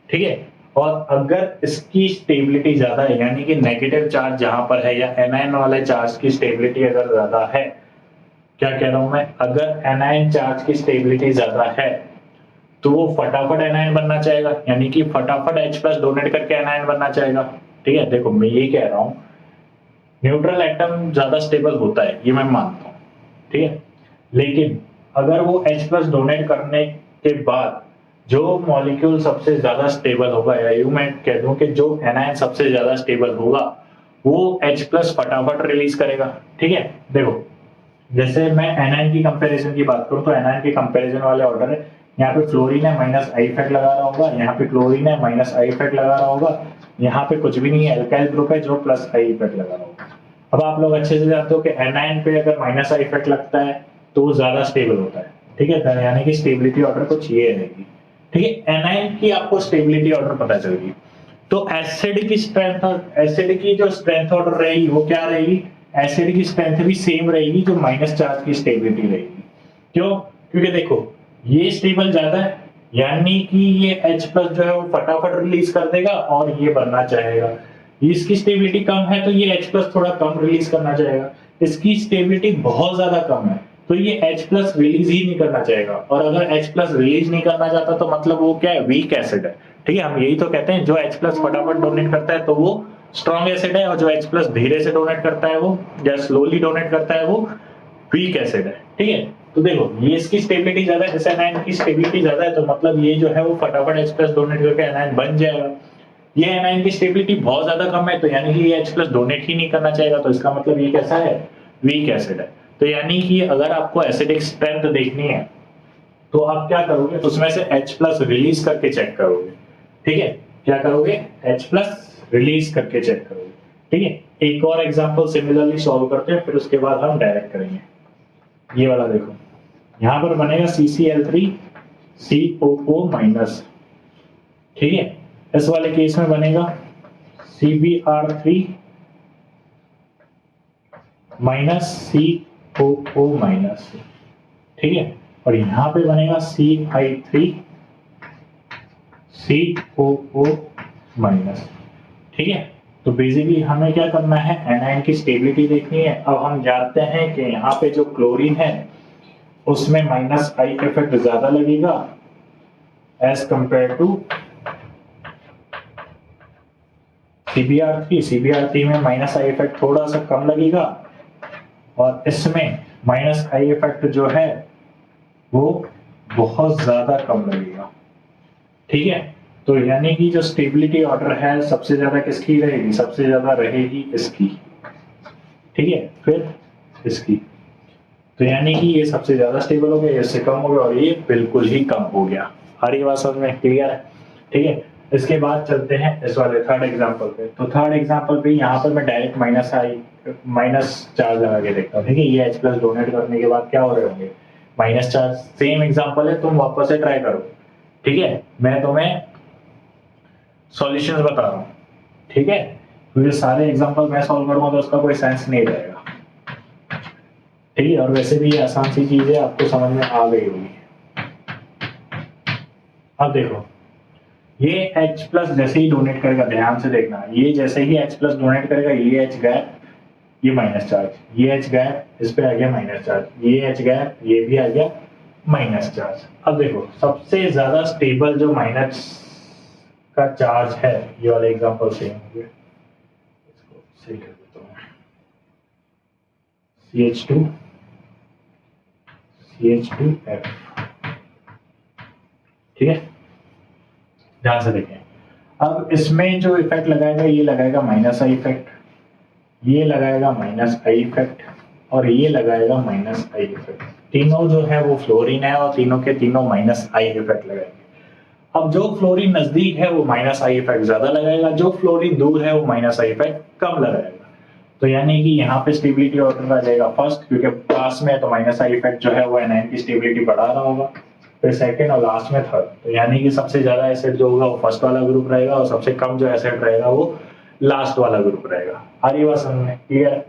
ठीक है, और अगर इसकी स्टेबिलिटी ज्यादा है, यानी कि नेगेटिव चार्ज जहां पर है, या एनायन वाले चार्ज की स्टेबिलिटी अगर ज्यादा है, क्या कह रहा हूं मैं, अगर एनायन चार्ज की स्टेबिलिटी ज्यादा है तो वो फटाफट एनायन बनना चाहेगा, यानी कि फटाफट H+ डोनेट करके एनायन बनना चाहेगा, ठीक है। देखो, मैं ये कह रहा हूं, न्यूट्रल एटम ज्यादा स्टेबल होता है, ये मैं मानता हूं, ठीक है, लेकिन अगर वो H+ डोनेट करने के बाद जो मॉलिक्यूल सबसे ज्यादा स्टेबल होगा, या यूं मैं कह दूं कि जो एनायन सबसे ज्यादा स्टेबल होगा, वो H+ फटाफट रिलीज करेगा, ठीक है। देखो, जैसे मैं एनायन की कंपैरिजन की बात करूं तो एनायन के कंपैरिजन वाले ऑर्डर है, यहाँ पे फ्लोरीन है माइनस आई इफेक्ट लगा रहा होगा, यहाँ पे क्लोरीन है माइनस आई इफेक्ट लगा रहा होगा, यहाँ पे कुछ भी नहीं है, एल्काइल ग्रुप है जो प्लस आई इफेक्ट लगा रहा होगा। अब आप लोग अच्छे से जानते हो कि एनायन पे अगर माइनस आई इफेक्ट लगता है तो वो ज्यादा स्टेबल होता है, ठीक है, तो यानी कि स्टेबिलिटी ऑर्डर कुछ ये रहेगी, ठीक है। एनायन की आपको स्टेबिलिटी ऑर्डर पता चल गई, तो एसिड की स्ट्रेंथ और एसिड की जो स्ट्रेंथ ऑर्डर रहेगी वो क्या रहेगी, एसिड की स्ट्रेंथ भी सेम रहेगी जो माइनस चार्ज की स्टेबिलिटी रहेगी। क्यों? क्योंकि देखो ये स्टेबल ज्यादा है, यानी कि ये H प्लस जो है वो फटाफट रिलीज कर देगा और ये बनना चाहेगा। इसकी स्टेबिलिटी कम है तो ये H प्लस थोड़ा कम रिलीज करना चाहेगा, इसकी स्टेबिलिटी बहुत ज्यादा कम है तो ये H प्लस रिलीज ही नहीं करना चाहेगा, और अगर H प्लस रिलीज नहीं करना चाहता तो मतलब वो क्या है, वीक एसिड है, ठीक है। हम यही तो कहते हैं जो H प्लस फटाफट डोनेट करता है तो वो स्ट्रॉन्ग एसिड है, और जो H प्लस धीरे से डोनेट करता है वो या स्लोली डोनेट करता है वो वीक एसिड है, ठीक है। तो देखो ये इसकी स्टेबिलिटी ज्यादा है, जैसे एनायन की स्टेबिलिटी ज्यादा है तो मतलब ये जो है वो फटाफट H प्लस डोनेट करके एनायन बन जाएगा। ये एनायन की स्टेबिलिटी बहुत ज्यादा कम है तो यानी कि ये H प्लस डोनेट ही नहीं करना चाहेगा, तो इसका मतलब ये कैसा है, वीक एसिड है। तो यानी कि अगर आपको एसिडिक स्ट्रेंथ देखनी है तो आप क्या करोगे, उसमें से H प्लस रिलीज करके चेक करोगे, ठीक है। क्या करोगे, H प्लस रिलीज करके चेक करोगे, ठीक है। एक और एग्जांपल सिमिलरली सॉल्व करते हैं, फिर उसके बाद हम डायरेक्ट करेंगे। ये वाला देखो, यहां पर बनेगा CCl3 COO माइनस, ठीक है। इस वाले केस में बनेगा CbR3 माइनस COO माइनस, ठीक है। और यहां पे बनेगा CI3 COO माइनस, ठीक है। तो बेसिकली हमें क्या करना है, एनायन की स्टेबिलिटी देखनी है। अब हम जानते हैं कि यहाँ पे जो क्लोरीन है उसमें माइनस आई इफेक्ट ज्यादा लगेगा एज कंपेयर टू CbR3 में माइनस आई इफेक्ट थोड़ा सा कम लगेगा, और इसमें माइनस आई इफेक्ट जो है वो बहुत ज्यादा कम लगेगा, ठीक है। तो यानी कि जो स्टेबिलिटी ऑर्डर है सबसे ज्यादा किसकी रहेगी, सबसे ज्यादा रहेगी इसकी, ठीक है, फिर इसकी। तो यानी कि ये सबसे ज्यादा स्टेबल हो गया, इससे कम हो गया, और ये बिल्कुल ही कम हो गया। हर ये बात समझ में क्लियर है, ठीक है। इसके बाद चलते हैं इस वाले थर्ड एग्जांपल पे। तो थर्ड एग्जांपल पे यहाँ पर मैं डायरेक्ट माइनस चार्ज लगा के देखता हूँ, ठीक है। ये H प्लस डोनेट करने के बाद क्या हो रहे होंगे, माइनस चार्ज। सेम एग्जांपल है, तुम वापस से ट्राई करो, ठीक है। मैं तुम्हें सॉल्यूशंस बता रहा हूँ, ठीक है, क्योंकि सारे एग्जांपल मैं सॉल्व करूंगा तो उसका कोई सेंस नहीं रहेगा, ठीक है। और वैसे भी ये आसान सी चीज है, आपको समझ में आ गई होगी। अब देखो ये H प्लस जैसे ही डोनेट करेगा, ध्यान से देखना, ये जैसे ही H प्लस डोनेट करेगा, ये H गैप, ये माइनस चार्ज, ये H गैप, इस पे आ गया माइनस चार्ज, ये H गैप, ये भी आ गया माइनस चार्ज। अब देखो सबसे ज्यादा स्टेबल जो माइनस का चार्ज है, ये वाले एग्जांपल सेम हो गया, इसको सही कर देता हूँ, CH2 CH2F, ठीक है। ध्यान से देखें, अब इसमें जो इफेक्ट लगाएगा ये लगाएगा माइनस आई इफेक्ट, ये लगाएगा माइनस आई इफेक्ट, और ये लगाएगा माइनस आई इफेक्ट। तीनों जो है वो फ्लोरीन है और तीनों के तीनों माइनस आई इफेक्ट लगाएंगे। अब जो फ्लोरीन नजदीक है वो माइनस आई इफेक्ट ज्यादा लगाएगा, जो फ्लोरीन दूर है वो माइनस आई इफेक्ट कम लगाएगा। तो यानी कि यहाँ पे स्टेबिलिटी ऑर्डर आ जाएगा फर्स्ट, क्योंकि पास में है तो माइनस आई इफेक्ट जो है वो एनायन की स्टेबिलिटी बढ़ा रहा होगा, फिर सेकंड और लास्ट में थर्ड। तो यानी कि सबसे ज्यादा एसिड जो होगा वो फर्स्ट वाला ग्रुप रहेगा, और सबसे कम जो एसिड रहेगा वो लास्ट वाला ग्रुप रहेगा। आ रही बात समझ में, क्लियर है।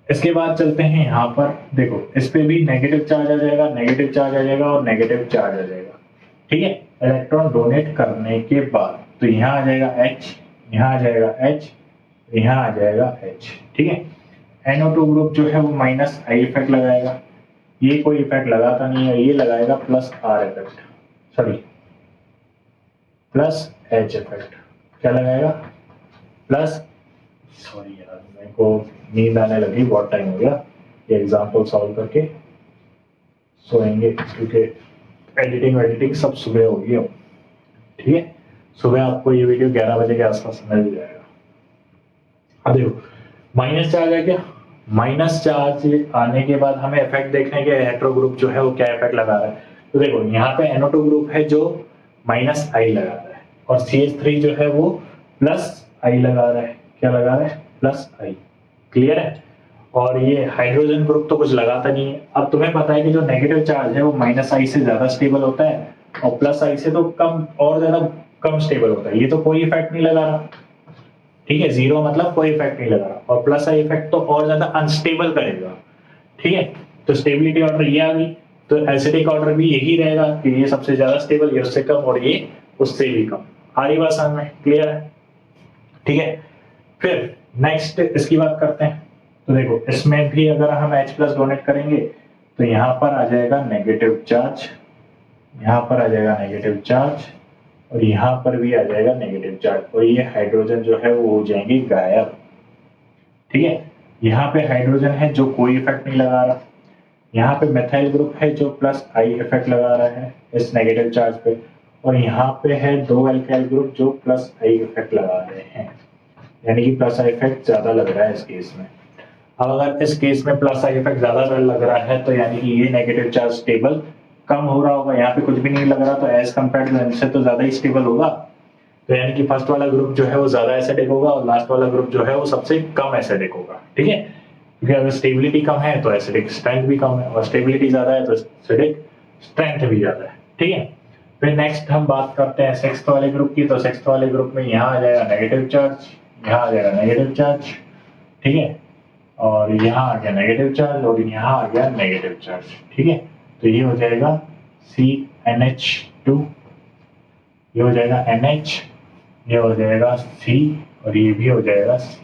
इसके बाद चलते हैं यहाँ पर, देखो इस पे भी नेगेटिव चार्ज आ जाएगा, नेगेटिव चार्ज आ जाएगा और नेगेटिव चार्ज आ जाएगा, ठीक है। इलेक्ट्रॉन डोनेट करने के बाद तो यहाँ आ जाएगा H, यहाँ आ जाएगा H, यहाँ आ जाएगा H, ठीक है। NO2 ग्रुप जो है वो माइनस आई इफेक्ट लगाएगा, ये कोई इफेक्ट लगाता नहीं है, ये लगाएगा plus R effect, sorry plus H effect. क्या लगाएगा, प्लस, सॉरी यार मेरे को नींद आने लगी, बहुत टाइम हो गया, ये एग्जाम्पल सॉल्व करके सोएंगे, क्योंकि एडिटिंग सब सुबह होगी अब, ठीक है। सुबह आपको ये वीडियो 11 बजे के आसपास मिल जाएगा। अब देखो माइनस चार्ज है क्या, माइनस चार्ज आने के बाद हमें इफेक्ट देखने के हेटेरो ग्रुप जो है वो क्या इफेक्ट लगा रहा है। तो देखो यहाँ पे NO2 ग्रुप है जो माइनस आई लगा रहा है और CH3 जो है वो प्लस आई लगा रहा है। क्या लगा रहा है? प्लस आई। क्लियर है? और ये हाइड्रोजन ग्रुप तो कुछ लगाता नहीं है। अब तुम्हें पता है कि जो नेगेटिव चार्ज है वो माइनस आई से ज्यादा स्टेबल होता है और प्लस आई से तो कम और ज्यादा कम स्टेबल होता है। ये तो कोई इफेक्ट नहीं लगा रहा, ठीक है, जीरो मतलब कोई इफेक्ट नहीं लगा रहा और प्लस आई इफेक्ट तो और ज्यादा अनस्टेबल करेगा, ठीक है। तो स्टेबिलिटी ऑर्डर ये आ गई, तो एसिडिक ऑर्डर भी यही रहेगा कि ये सबसे ज्यादा स्टेबल, ये उससे कम और ये उससे भी कम। आ रही बात समझ में? क्लियर है? ठीक है। फिर नेक्स्ट इसकी बात करते हैं। तो देखो इसमें भी अगर हम H+ डोनेट करेंगे तो यहाँ पर आ जाएगा नेगेटिव चार्ज, यहाँ पर आ जाएगा नेगेटिव चार्ज और यहाँ पर भी आ जाएगा नेगेटिव चार्ज और ये हाइड्रोजन जो है वो हो जाएंगे गायब, ठीक है। यहाँ पे हाइड्रोजन है जो कोई इफेक्ट नहीं लगा रहा, यहाँ पे मेथाइल ग्रुप है जो प्लस आई इफेक्ट लगा रहा है इस नेगेटिव चार्ज पे और यहाँ पे है दो अल्काइल ग्रुप जो प्लस आई इफेक्ट लगा रहे हैं, यानी कि प्लस आई इफेक्ट ज्यादा लग रहा है इस केस में। अब अगर इस केस में प्लस आई इफेक्ट ज्यादा लग रहा है तो यानी कि ये नेगेटिव चार्ज स्टेबल कम हो रहा होगा, यहाँ पे कुछ भी नहीं लग रहा तो एज कम्पेयर टू इनसे तो ज्यादा ही स्टेबल होगा। तो यानी कि फर्स्ट वाला ग्रुप जो है वो ज्यादा एसिडिक होगा और लास्ट वाला ग्रुप जो है वो सबसे कम एसिडिक होगा, ठीक है। क्योंकि अगर स्टेबिलिटी कम है तो एसिडिक स्ट्रेंथ भी कम है और स्टेबिलिटी ज्यादा है तो एसिडिक स्ट्रेंथ भी ज्यादा है, ठीक है। फिर नेक्स्ट हम बात करते हैं सिक्स्थ वाले ग्रुप की। तो सिक्स्थ वाले ग्रुप में यहाँ आ जाएगा नेगेटिव चार्ज, यहाँ आ जाएगा नेगेटिव चार्ज, ठीक है, और यहाँ आ गया नेगेटिव चार्ज और यहाँ आ गया नेगेटिव चार्ज, ठीक है। तो ये हो जाएगा CnH2, ये हो जाएगा NH, ये हो जाएगा C और ये भी हो जाएगा C,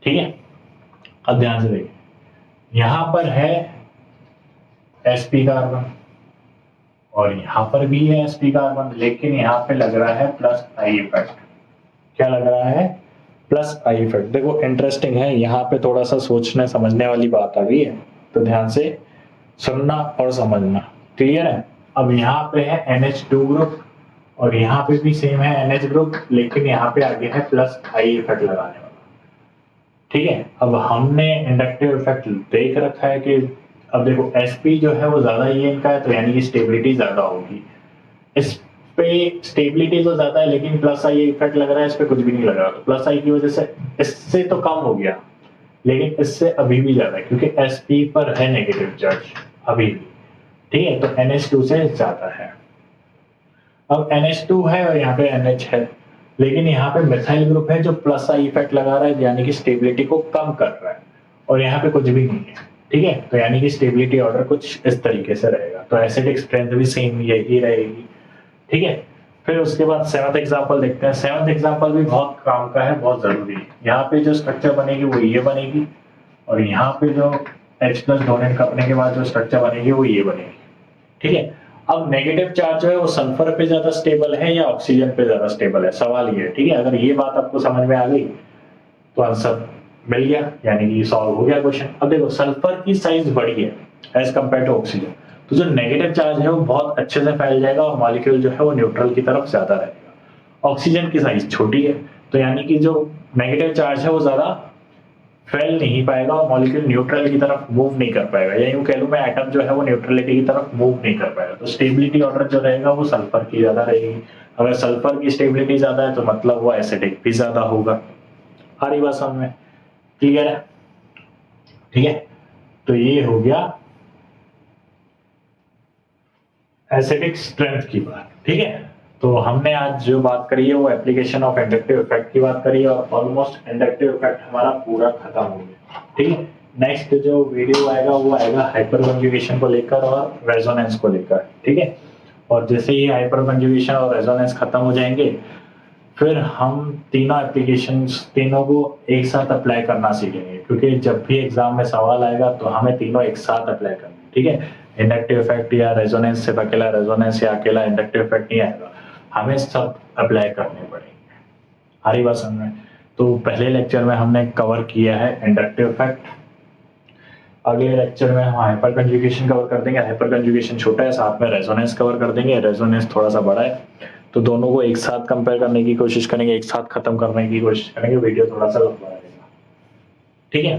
ठीक है। अब ध्यान से देखिए, यहाँ पर है sp कार्बन और यहाँ पर भी है sp कार्बन, लेकिन यहाँ पे लग रहा है प्लस आई इफेक्ट। क्या लग रहा है? Plus I effect. देखो इंटरेस्टिंग है, यहाँ पे थोड़ा सा सोचने समझने वाली बात आ गई है, तो ध्यान से सुनना और समझना। क्लियर है? अब यहाँ पे है NH2 ग्रुप और यहाँ पे भी सेम है NH ग्रुप, लेकिन यहाँ पे आगे है प्लस आई इफेक्ट लगाने वाला, ठीक है। अब हमने इंडक्टिव इफेक्ट देख रखा है कि अब देखो sp जो है वो ज्यादा ही इनका है तो यानी कि स्टेबिलिटी ज्यादा होगी। इस पे स्टेबिलिटी तो ज्यादा है लेकिन प्लस आई इफेक्ट लग रहा है, इस पे कुछ भी नहीं लग रहा। तो प्लस आई की वजह से इससे तो कम हो गया लेकिन इससे अभी भी ज्यादा है क्योंकि sp पर है नेगेटिव चार्ज अभी भी, ठीक है। तो NH2 से ज्यादा है। अब NH2 है और यहाँ पे NH है, लेकिन यहाँ पे मिथाइल ग्रुप है जो प्लस आई इफेक्ट लगा रहा है यानी कि स्टेबिलिटी को कम कर रहा है और यहाँ पे कुछ भी नहीं है, ठीक है। तो यानी कि स्टेबिलिटी ऑर्डर कुछ इस तरीके से रहेगा, तो एसिडिक स्ट्रेंथ भी सेम यही रहेगी, ठीक है। फिर उसके बाद सेवंथ एग्जांपल देखते हैं। सेवंथ एग्जांपल भी बहुत काम का है, बहुत जरूरी है। यहाँ पे जो स्ट्रक्चर बनेगी वो ये बनेगी और यहाँ पे जो H+ डोनेट करने के बाद जो स्ट्रक्चर बनेगी वो ये बनेगी, ठीक है। अब नेगेटिव चार्ज जो है वो सल्फर पे ज्यादा स्टेबल है या ऑक्सीजन पे ज्यादा स्टेबल है, सवाल ये है, ठीक है। अगर ये बात आपको समझ में आ गई तो आंसर मिल गया, यानी कि सॉल्व हो गया क्वेश्चन। अब देखो सल्फर की साइज बड़ी है एज कम्पेयर टू ऑक्सीजन, तो जो नेगेटिव चार्ज है वो बहुत अच्छे से फैल जाएगा और मॉलिक्यूल जो है वो न्यूट्रल की तरफ ज्यादा रहेगा। ऑक्सीजन की साइज छोटी है तो यानी कि जो नेगेटिव चार्ज है वो ज्यादा फैल नहीं पाएगा और मॉलिक्यूल न्यूट्रल की तरफ मूव नहीं कर पाएगा, या यूं कह लूं मैं एटम जो है वो न्यूट्रलिटी की तरफ मूव नहीं कर पाएगा। तो स्टेबिलिटी ऑर्डर जो रहेगा वो सल्फर की ज्यादा रहेगी। अगर सल्फर की स्टेबिलिटी ज्यादा है तो मतलब वो एसिडिक भी ज्यादा होगा। आ रही बात समझ में? क्लियर है? ठीक है, तो ये हो गया एसिडिक स्ट्रेंथ की बात, ठीक है। तो हमने आज जो बात करी है वो एप्लीकेशन ऑफ इंडक्टिव इफेक्ट की बात करी है और ऑलमोस्ट इंडक्टिव इफेक्ट हमारा पूरा खत्म हो गया, ठीक है। नेक्स्ट जो वीडियो आएगा वो आएगा हाइपर कंजुगेशन को लेकर और रेजोनेंस को लेकर, ठीक है। और जैसे ही हाइपर कंजुगेशन और रेजोनेंस खत्म हो जाएंगे फिर हम तीनों एप्लीकेशंस तीनों को एक साथ अप्लाई करना सीखेंगे, क्योंकि जब भी एग्जाम में सवाल आएगा तो हमें तीनों एक साथ अप्लाई करना है, ठीक है। इंडक्टिव इफेक्ट या रेजोनेंस सिर्फ अकेला रेजोनेंस या अकेला इंडक्टिव इफेक्ट नहीं आएगा, हमें सब अप्लाई करने पड़ेंगे। हरी बात समझ में? तो पहले लेक्चर में हमने कवर किया है इंडक्टिव इफेक्ट, अगले लेक्चर में हम हाइपर कंजुगेशन कवर कर देंगे। हाइपर कंजुगेशन छोटा है, साथ में रेजोनेंस कवर कर देंगे, रेजोनेंस थोड़ा सा बड़ा है, तो दोनों को एक साथ कंपेयर करने की कोशिश करेंगे, एक साथ खत्म करने की कोशिश करेंगे। वीडियो थोड़ा सा लंबा रहेगा, ठीक है।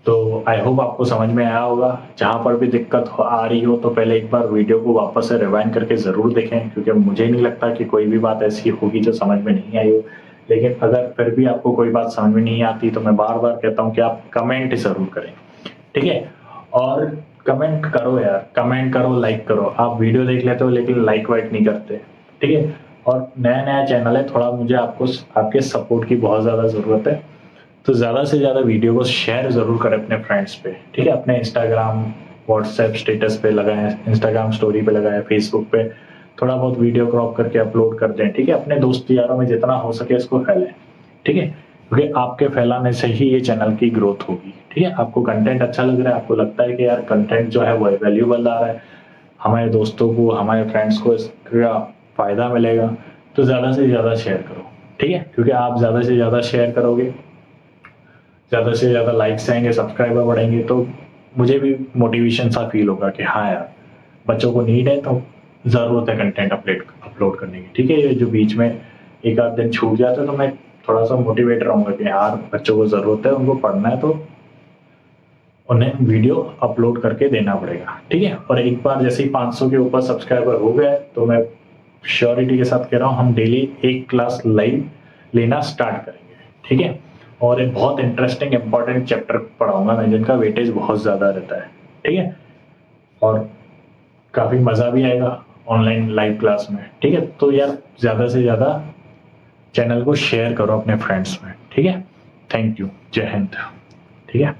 तो आई होप आपको समझ में आया होगा। जहाँ पर भी दिक्कत आ रही हो तो पहले एक बार वीडियो को वापस से रिवाइंड करके ज़रूर देखें, क्योंकि मुझे नहीं लगता कि कोई भी बात ऐसी होगी जो समझ में नहीं आई हो। लेकिन अगर फिर भी आपको कोई बात समझ में नहीं आती तो मैं बार-बार कहता हूँ कि आप कमेंट ज़रूर करें, ठीक है? और कमेंट करो यार, कमेंट करो, लाइक करो। आप वीडियो देख लेते हो लेकिन लाइक वाइक नहीं करते, ठीक है? और नया-नया चैनल है, थोड़ा मुझे आपके सपोर्ट की बहुत ज़्यादा ज़रूरत है। तो ज़्यादा से ज़्यादा वीडियो को शेयर ज़रूर करें अपने फ्रेंड्स पे, ठीक है? अपने इंस्टाग्राम, व्हाट्सएप स्टेटस पे लगाएँ, इंस्टाग्राम स्टोरी पे लगाएँ, फेसबुक पे थोड़ा बहुत वीडियो क्रॉप करके अपलोड कर दें, ठीक है? अपने दोस्त यारों में जितना हो सके इसको फैलाएँ, ठीक है? क्योंकि आपके फैलाने से ही ये चैनल की ग्रोथ होगी, ठीक है? आपको कंटेंट अच्छा लग रहा है, आपको लगता है कि यार कंटेंट जो है वो वैल्यूएबल आ रहा है, हमारे दोस्तों को, हमारे फ्रेंड्स को इसका फ़ायदा मिलेगा, तो ज़्यादा से ज़्यादा शेयर करो, ठीक है? क्योंकि आप ज़्यादा से ज़्यादा शेयर करोगे, ज़्यादा से ज़्यादा लाइक्स आएँगे, सब्सक्राइबर बढ़ेंगे, तो मुझे भी मोटिवेशन सा फ़ील होगा कि हाँ यार, बच्चों को नीड है तो ज़रूरत है कंटेंट अपलोड करने की, ठीक है? ये जो बीच में 1 आध दिन छूट जाता है तो मैं थोड़ा-सा मोटिवेट रहूँगा कि यार बच्चों को ज़रूरत है, उनको पढ़ना है, तो उन्हें वीडियो अपलोड करके देना पड़ेगा, ठीक है? और एक बार जैसे ही 500 के ऊपर सब्सक्राइबर हो गए तो मैं श्योरिटी के साथ कह रहा हूँ, हम डेली 1 क्लास लाइव लेना स्टार्ट करेंगे, ठीक है? और एक बहुत इंटरेस्टिंग इम्पोर्टेंट चैप्टर पढ़ाऊँगा मैं जिनका वेटेज बहुत ज़्यादा रहता है, ठीक है? और काफ़ी मज़ा भी आएगा ऑनलाइन लाइव क्लास में, ठीक है? तो यार ज़्यादा से ज़्यादा चैनल को शेयर करो अपने फ्रेंड्स में, ठीक है? Thank you. जय हिंद, ठीक है?